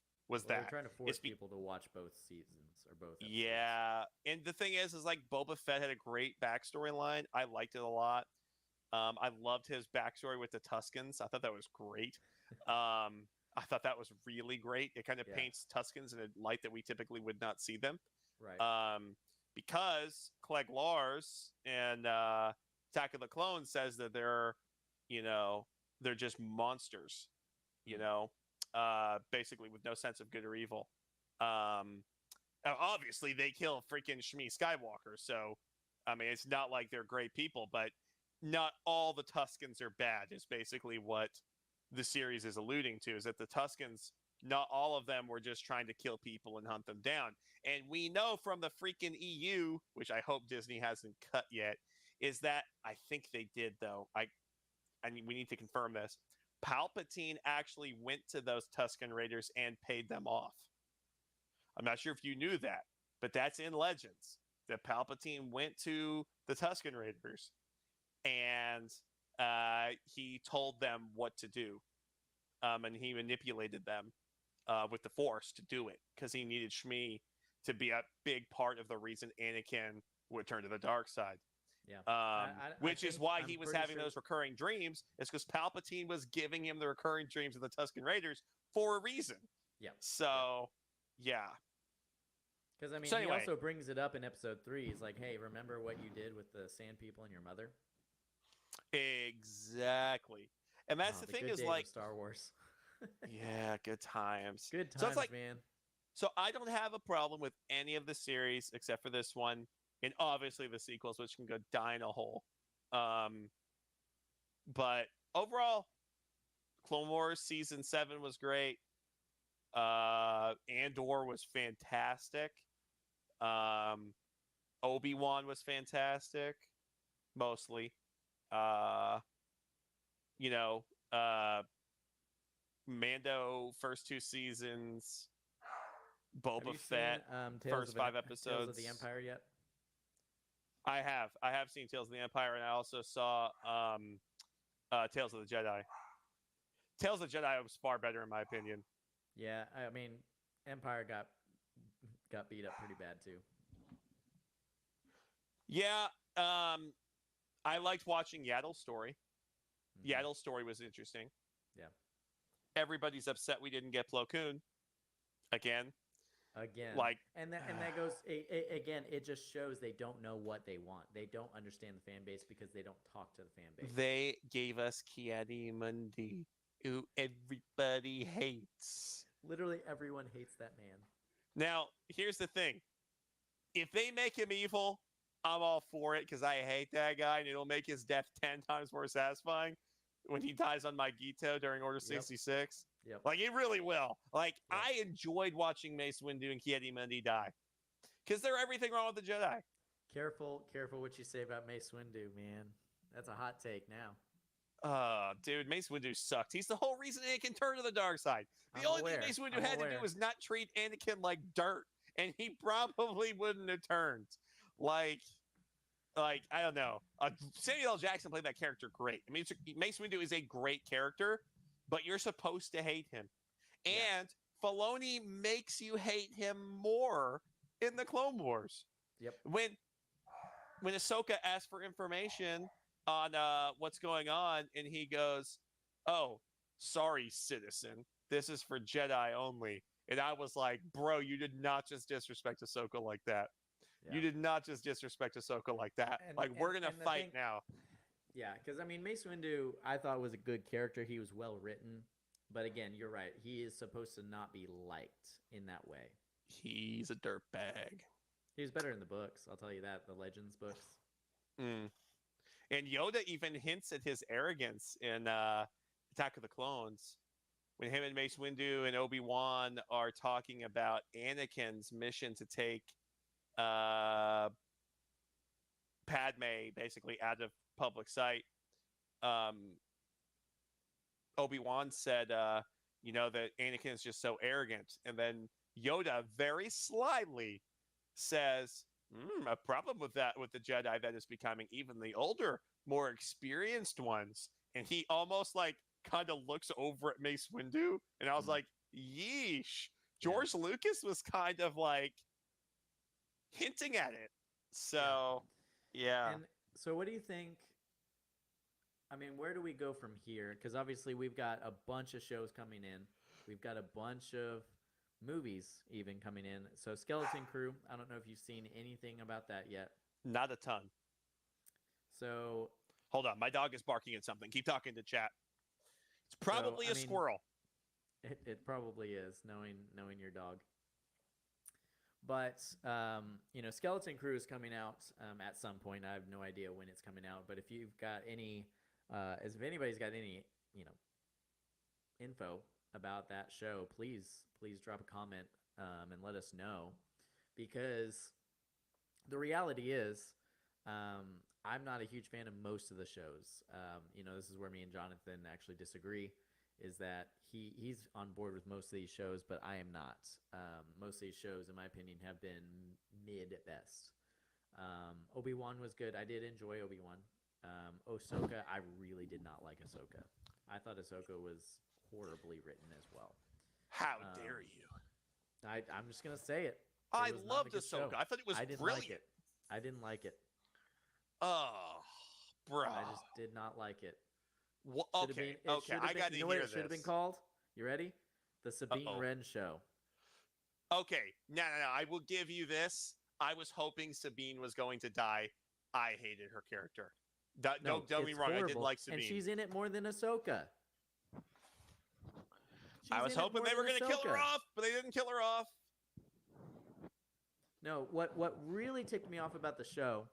They're trying to force people to watch both seasons or both episodes. Yeah, and the thing is like Boba Fett had a great backstory line. I liked it a lot. I loved his backstory with the Tuskens. I thought that was great. I thought that was really great. It kind of paints Tuskens in a light that we typically would not see them. Right. Because Clegg Lars and Attack of the Clones says that they're just monsters, you know, basically with no sense of good or evil. Obviously, they kill freaking Shmi Skywalker, so I mean, it's not like they're great people, but not all the Tuskens are bad, is basically what the series is alluding to, is that the Tuskens, not all of them were just trying to kill people and hunt them down. And we know from the freaking EU, which I hope Disney hasn't cut yet, is that I think they did, though. I mean, we need to confirm this. Palpatine actually went to those Tusken Raiders and paid them off. I'm not sure if you knew that, but that's in Legends. That Palpatine went to the Tusken Raiders and he told them what to do. And he manipulated them with the Force to do it because he needed Shmi to be a big part of the reason Anakin would turn to the dark side. Yeah. Which is why he was having those recurring dreams, is because Palpatine was giving him the recurring dreams of the Tusken Raiders for a reason. Yeah. So, yeah. Because, I mean, he also brings it up in episode 3. He's like, hey, remember what you did with the Sand People and your mother? Exactly. And that's the thing, is like Star Wars. Yeah, good times. Good times, so it's like, man. So I don't have a problem with any of the series except for this one, and obviously the sequels, which can go die in a hole. But overall, Clone Wars season 7 was great. Andor was fantastic. Obi-Wan was fantastic, mostly. Mando first 2 seasons. Boba Fett seen, first 5 episodes. Tales of the Empire yet? I have seen Tales of the Empire, and I also saw Tales of the Jedi. Tales of the Jedi was far better in my opinion. Yeah, I mean, Empire got beat up pretty bad too. Yeah, I liked watching Yaddle's story. Mhm. Yaddle's story was interesting. Yeah. Everybody's upset we didn't get Plo Koon again. Again, Like, and that goes again. It just shows they don't know what they want. They don't understand the fan base because they don't talk to the fan base. they gave us Ki-Adi-Mundi, who everybody hates. Literally everyone hates that man. Now, here's the thing: if they make him evil, I'm all for it because I hate that guy, and it'll make his death 10 times more satisfying when he dies on Magito during Order 66. Yep. Like, it really will. Like, Yep. I enjoyed watching Mace Windu and Ki-Adi-Mundi die because they're everything wrong with the Jedi. Careful what you say about Mace Windu, man. That's a hot take now. Dude, Mace Windu sucked. He's the whole reason Anakin turned to the dark side. The I'm only aware. thing Mace Windu I'm had to aware. do was not treat Anakin like dirt, and he probably wouldn't have turned. Like I don't know. Samuel L. Jackson played that character great. I mean, Mace Windu is a great character, but you're supposed to hate him, Yeah. and Filoni makes you hate him more in the Clone Wars. Yep. When Ahsoka asks for information on what's going on, and he goes, "Oh, sorry, citizen. This is for Jedi only." And I was like, "Bro, you did not just disrespect Ahsoka like that. Yeah. You did not just disrespect Ahsoka like that. We're gonna and the fight thing- now." Yeah, because I mean, Mace Windu, I thought was a good character. He was well written, but again, you're right. He is supposed to not be liked in that way. He's a dirtbag. He was better in the books. I'll tell you that. The Legends books. Mm. And Yoda even hints at his arrogance in Attack of the Clones when him and Mace Windu and Obi-Wan are talking about Anakin's mission to take Padme basically out of public sight. Obi-Wan said, that Anakin is just so arrogant. And then Yoda very slyly says, a problem with the Jedi that is becoming even the older, more experienced ones. And he almost like kind of looks over at Mace Windu. And I was like, yeesh. George Lucas was kind of like hinting at it. So, yeah. And so, what do you think? I mean, where do we go from here? Because obviously, we've got a bunch of shows coming in. We've got a bunch of movies even coming in. So, Skeleton Crew, I don't know if you've seen anything about that yet. Not a ton. So, hold on. My dog is barking at something. Keep talking to chat. It's probably a squirrel. It probably is, knowing your dog. But, Skeleton Crew is coming out at some point. I have no idea when it's coming out. But if you've got any, if anybody's got any, info about that show, please drop a comment and let us know. Because the reality is, I'm not a huge fan of most of the shows. This is where me and Jonathan actually disagree. Is that he's on board with most of these shows, but I am not. Most of these shows, in my opinion, have been mid at best. Obi-Wan was good. I did enjoy Obi-Wan. Ahsoka, I really did not like Ahsoka. I thought Ahsoka was horribly written as well. How dare you? I'm just going to say it. I was not a loved good Ahsoka. show. I thought it was I didn't brilliant. like it. I didn't like it. Oh, bro. I just did not like it. Well, Should've okay, been- it okay. should've I been- got to you know hear what this. it should have been called? You ready? The Sabine Uh-oh. Wren Show. Okay, no. I will give you this. I was hoping Sabine was going to die. I hated her character. Don't get me it's wrong. I didn't horrible. like Sabine. And she's in it more than Ahsoka. I was hoping they were going to kill her off, but they didn't kill her off. No, what really ticked me off about the show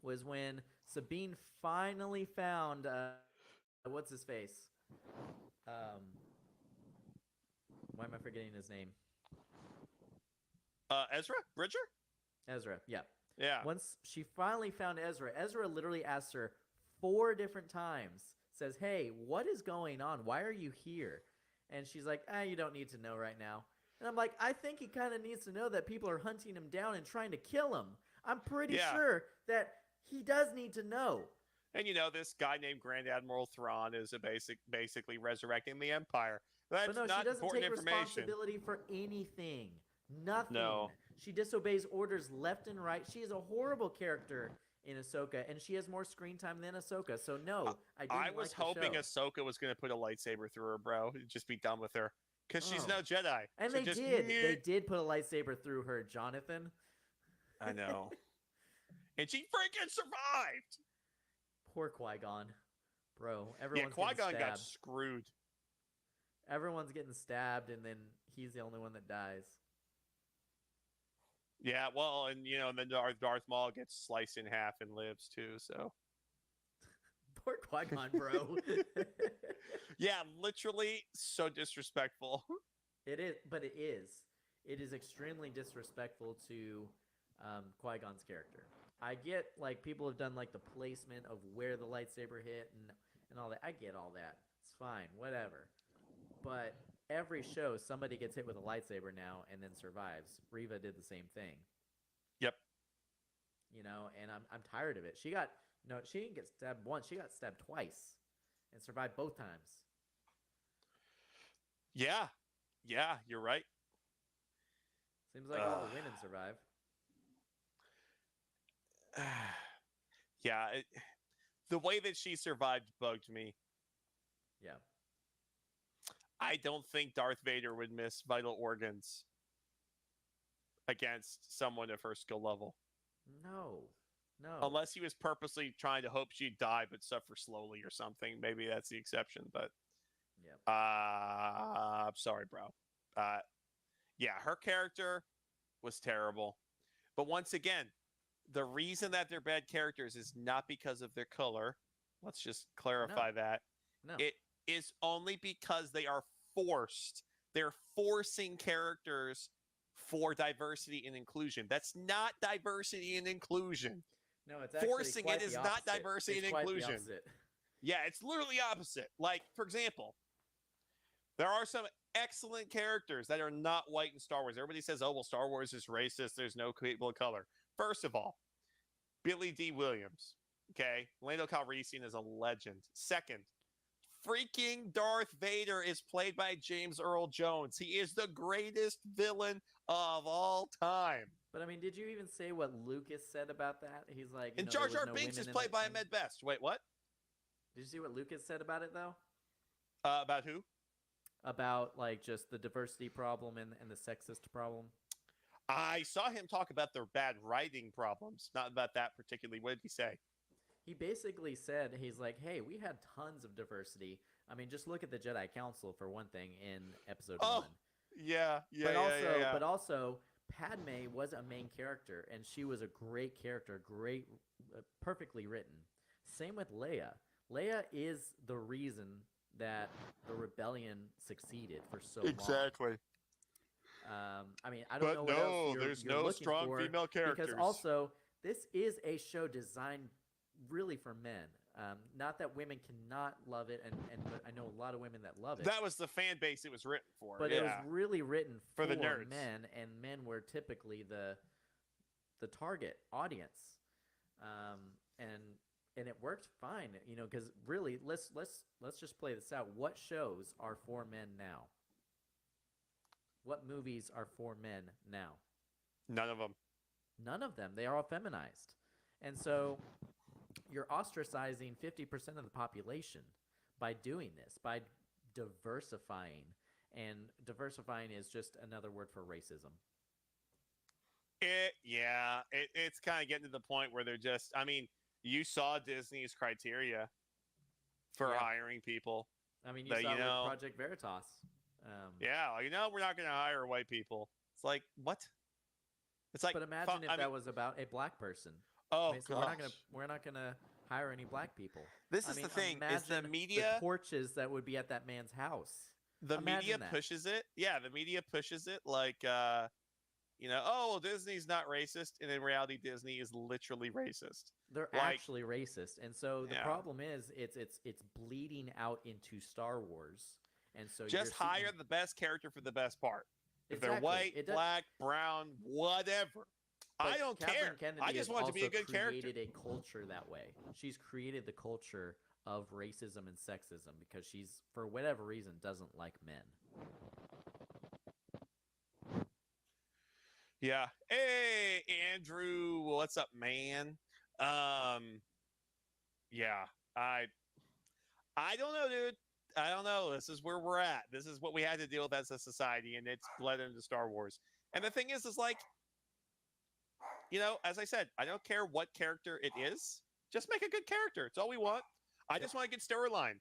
was when Sabine finally found what's his face? Why am I forgetting his name? Ezra Bridger. Ezra. Yeah. Yeah. Once she finally found Ezra, Ezra literally asked her 4 different times. Says, "Hey, what is going on? Why are you here?" And she's like, "You don't need to know right now." And I'm like, I think he kind of needs to know that people are hunting him down and trying to kill him. I'm pretty Yeah. sure that he does need to know. And this guy named Grand Admiral Thrawn is basically resurrecting the Empire. That's But no, she not doesn't important take information. responsibility for anything. Nothing. No. She disobeys orders left and right. She is a horrible character in Ahsoka, and she has more screen time than Ahsoka. So no, I didn't I was like the hoping show. Ahsoka was going to put a lightsaber through her, bro. Just be done with her. Because she's Oh. no Jedi. And So they just, did. They did put a lightsaber through her, Jonathan. I know. And she freaking survived. Poor Qui-Gon. Bro, Yeah, everyone's Qui-Gon getting got stabbed. screwed. Everyone's getting stabbed, and then he's the only one that dies. Yeah, well, and and then Darth Maul gets sliced in half and lives too. So Poor Qui-Gon, bro. yeah, literally so disrespectful. It is, but it is. It is extremely disrespectful to Qui-Gon's character. I get like people have done like the placement of where the lightsaber hit and all that. I get all that. It's fine, whatever. But every show somebody gets hit with a lightsaber now and then survives. Reva did the same thing. Yep. And I'm tired of it. She didn't get stabbed once. She got stabbed twice and survived both times. Yeah, you're right. Seems like all the women survive. Yeah, the way that she survived bugged me. Yeah. I don't think Darth Vader would miss vital organs against someone of her skill level. No. Unless he was purposely trying to hope she'd die but suffer slowly or something. Maybe that's the exception, but Yep. I'm sorry, bro. Yeah, her character was terrible. But once again, the reason that they're bad characters is not because of their color. Let's just clarify that. No. It is only because they are forced. They're forcing characters for diversity and inclusion. That's not diversity and inclusion. No, it's actually Forcing quite it is the not opposite. diversity It's and quite the inclusion. opposite. Yeah, it's literally opposite. Like, for example, there are some excellent characters that are not white in Star Wars. Everybody says, oh, well, Star Wars is racist. There's no people of color. First of all, Billy D. Williams. Okay. Lando Calrissian is a legend. Second, freaking Darth Vader is played by James Earl Jones. He is the greatest villain of all time. But I mean, did you even say what Lucas said about that? He's like, And Jar Jar Binks is played by Ahmed Best. Wait, what? Did you see what Lucas said about it though? About who? About like just the diversity problem and the sexist problem. I saw him talk about their bad writing problems, not about that particularly. What did he say? He basically said, he's like, hey, we had tons of diversity. I mean, just look at the Jedi Council for one thing in episode 1. Yeah. But also, Padme was a main character, and she was a great character, perfectly written. Same with Leia. Leia is the reason that the rebellion succeeded for so long. Exactly. I mean, I don't know what else there's you're no looking strong for, female characters. because also this is a show designed really for men. Not that women cannot love it, and I know a lot of women that love it. That was the fan base it was written for. But it was really written for the nerds. men, and men were typically the target audience, and it worked fine, because really, let's just play this out. What shows are for men now? What movies are for men now? None of them. None of them. They are all feminized, and so you're ostracizing 50% of the population by doing this, by diversifying. And diversifying is just another word for racism. It's kind of getting to the point where they're just, I mean, you saw Disney's criteria for hiring people. I mean, you saw with Project Veritas. We're not going to hire white people. It's like, what? It's like, but imagine if that was about a black person. Oh, so we're not gonna hire any black people. This is the thing: is the media the torches that would be at that man's house? The media pushes it. Yeah, the media pushes it like, oh, well, Disney's not racist, and in reality, Disney is literally racist. They're actually racist, and so the problem is it's bleeding out into Star Wars, and so just hire the best character for the best part. If they're white, black, brown, whatever. I don't Kathleen care. Kennedy I just has want it to be a also good character. created a culture that way. She's created the culture of racism and sexism because she's, for whatever reason, doesn't like men. Yeah. Hey, Andrew, what's up, man? Yeah. I don't know, dude. I don't know. This is where we're at. This is what we had to deal with as a society, and it's bled into Star Wars. And the thing is like, as I said, I don't care what character it is. Just make a good character. It's all we want. I just want a good storyline.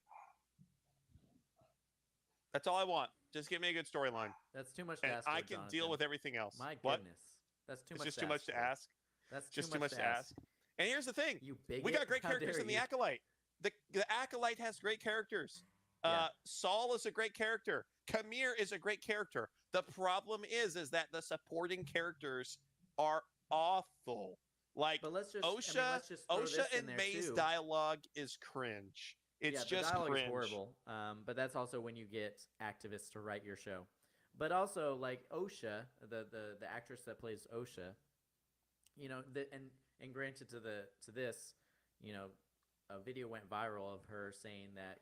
That's all I want. Just give me a good storyline. That's too much to And ask for, I can deal Jonathan. with everything else. My What? goodness. That's too It's much just to too much ask to for. ask. That's Just too much to ask. And here's the thing. You bigot. We got great How characters dare in the you. Acolyte. The Acolyte has great characters. Yeah. Saul is a great character. Kamir is a great character. The problem is that the supporting characters are awful. Like But let's just Osha, let's just throw Osha this in and there May's too. dialogue is cringe. It's Yeah, just the dialogue cringe. is horrible. But that's also when you get activists to write your show. But also, like Osha, the actress that plays Osha, and granted to this, a video went viral of her saying that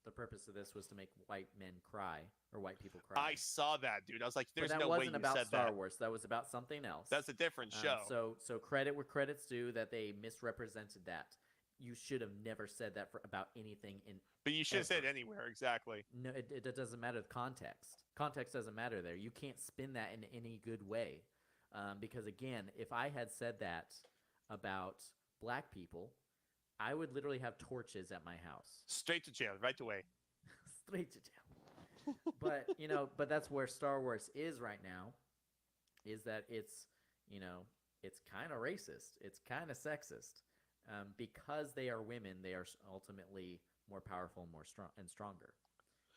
the purpose of this was to make white men cry or white people cry. I saw that, dude. I was like, "There's but that no way wasn't you about said Star that." Wars. That was about something else. That's a different show. So credit where credit's due that they misrepresented that. You should have never said that about anything in. But you should have said ever. anywhere, exactly. No, it doesn't matter the context. Context doesn't matter there. You can't spin that in any good way. Because, again, if I had said that about black people, I would literally have torches at my house. Straight to jail, right away. Straight to jail. But that's where Star Wars is right now, is that it's kind of racist. It's kind of sexist. Because they are women, they are ultimately more powerful and stronger,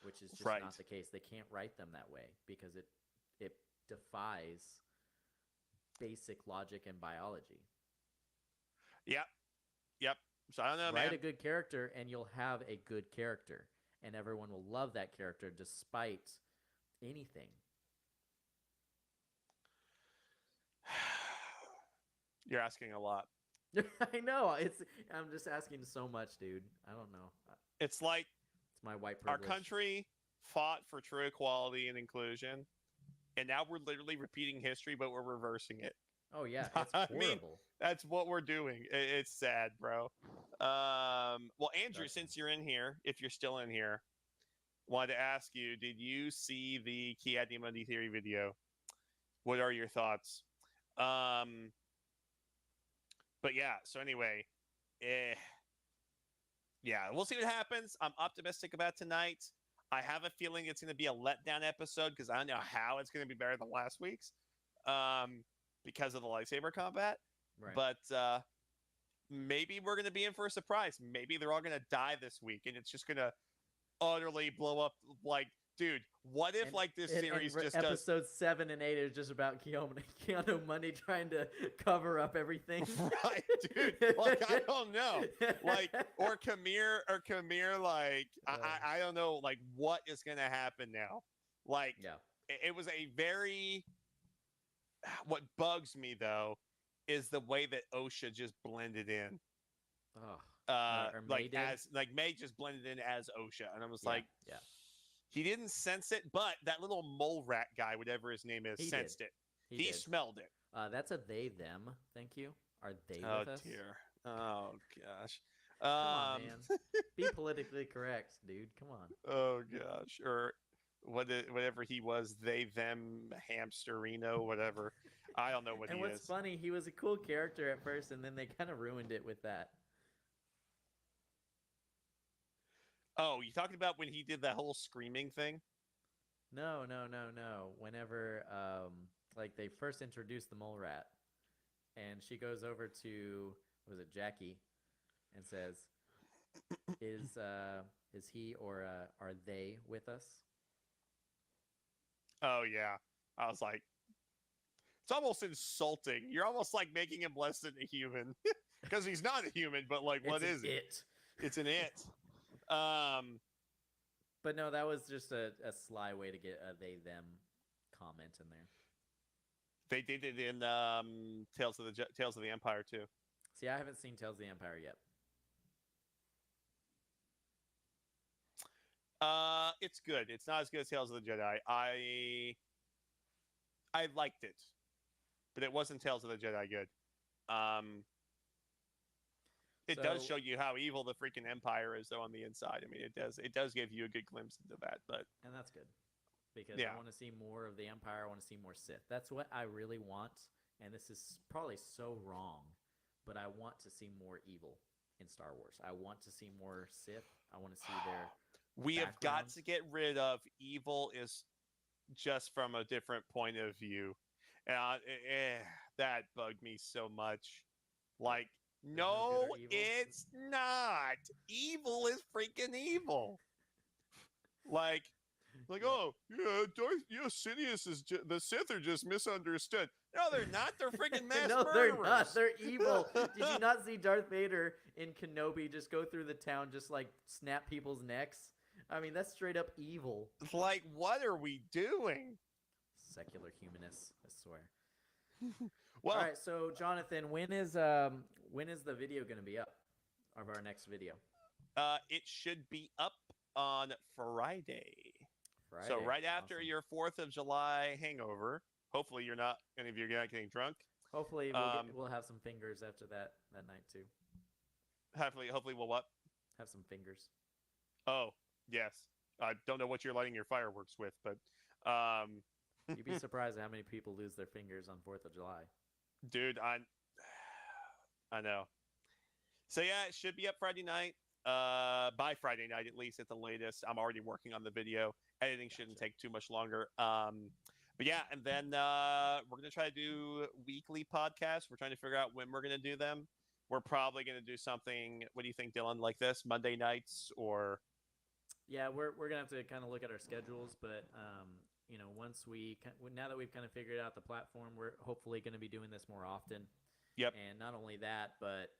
which is just Right. not the case. They can't write them that way because it defies basic logic and biology. Yep. So I don't know, Write man. a good character, and you'll have a good character, and everyone will love that character despite anything. You're asking a lot. I know. I'm just asking so much, dude. I don't know. It's like It's my white our privilege. country fought for true equality and inclusion, and now we're literally repeating history, but we're reversing it. Oh yeah, it's I mean, horrible. That's what we're doing. It's sad, bro. Well, Andrew, Definitely. since you're in here, if you're still in here, wanted to ask you: did you see the Ki-Adi-Mundi theory video? What are your thoughts? But yeah. So anyway, yeah, we'll see what happens. I'm optimistic about tonight. I have a feeling it's going to be a letdown episode because I don't know how it's going to be better than last week's. Because of the lightsaber combat. Right. But maybe we're going to be in for a surprise. Maybe they're all going to die this week, and it's just going to utterly blow up. Like, dude, what if this series just does? episodes 7 and 8 is just about Keanu Money trying to cover up everything. Right, dude. Like, I don't know. Like, or Kamir, like, I don't know, like, what is going to happen now? Like, Yeah. it was a very. What bugs me though is the way that Osha just blended in. Oh, or May Like did? as like May just blended in as Osha, and I was yeah, like, yeah. he didn't sense it, but that little mole rat guy, whatever his name is, He sensed did. it. He He did. smelled it. That's a they them. Thank you. Are they Oh with us? dear. Oh gosh. Come on, man. Be politically correct, dude. Come on. Oh gosh. Or whatever he was, they them hamsterino, whatever. I don't know what And he what's is. funny, he was a cool character at first, and then they kind of ruined it with that. Oh, you talking about when he did that whole screaming thing? No. Whenever like they first introduced the mole rat, and she goes over to Jackie, and says, "Is he or are they with us?" Oh yeah. I was like, it's almost insulting. You're almost like making him less than a human. Because he's not a human, but like what It's is an it? It's an it. But no, that was just a sly way to get a they them comment in there. They did it in Tales of the Empire too. See, I haven't seen Tales of the Empire yet. It's good. It's not as good as Tales of the Jedi. I liked it, but it wasn't Tales of the Jedi good. It does So- show you how evil the freaking Empire is, though, on the inside. I mean, it does. It does give you a good glimpse into that. But And that's good. Because Yeah. I want to see more of the Empire. I want to see more Sith. That's what I really want. And this is probably so wrong, but I want to see more evil in Star Wars. I want to see more Sith. I want to see their we have got backgrounds. to get rid of evil is just from a different point of view. That bugged me so much. Like, no good no, or evil? it's not. Evil is freaking evil. Like, oh, yeah, Sidious is the Sith are just misunderstood. No, they're not. They're freaking mass no, murderers. they're not. They're evil. Did you not see Darth Vader in Kenobi just go through the town, just like snap people's necks? I mean, that's straight up evil. Like, what are we doing? Secular humanists, I swear. Well, All right, so Jonathan, when is the video going to be up of our next video? it should be up on Friday. So Friday. right after Awesome. your 4th of July hangover. Hopefully, you're not any of you are not getting drunk. Hopefully we'll have some fingers after that night too. Hopefully, we'll what? Have some fingers. Oh, yes. I don't know what you're lighting your fireworks with, but You'd be surprised at how many people lose their fingers on 4th of July. dude, I know. So yeah, it should be up Friday night. By Friday night at least at the latest. I'm already working on the video. Editing shouldn't take too much longer. But yeah, and then we're gonna try to do weekly podcasts. We're trying to figure out when we're gonna do them. We're probably gonna do something. What do you think, Dylan? Like this, Monday nights, or Yeah, we're gonna have to kind of look at our schedules, but once now that we've kind of figured out the platform, we're hopefully going to be doing this more often. Yep. And not only that, but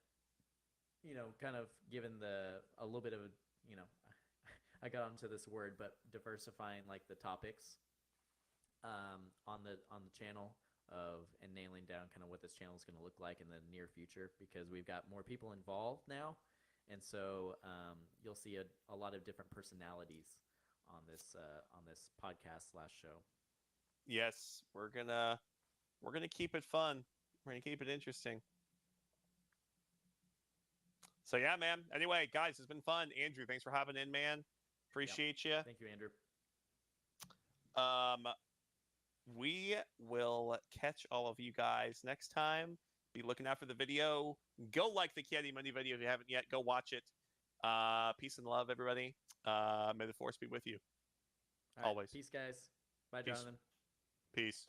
kind of given a little bit of I got onto this word, but diversifying like the topics on the channel and nailing down kind of what this channel is going to look like in the near future, because we've got more people involved now, and so you'll see a lot of different personalities on this podcast / show. yes, we're gonna keep it fun. We're gonna keep it interesting. So yeah, man. Anyway, guys, it's been fun. Andrew, thanks for hopping in, man. Appreciate you. Thank you, Andrew. We will catch all of you guys next time. Be looking out for the video. Go like the Caddy Money video if you haven't yet. Go watch it. Peace and love, everybody. May the force be with you. All right, Always. peace, guys. Bye, Peace. Jonathan. Peace.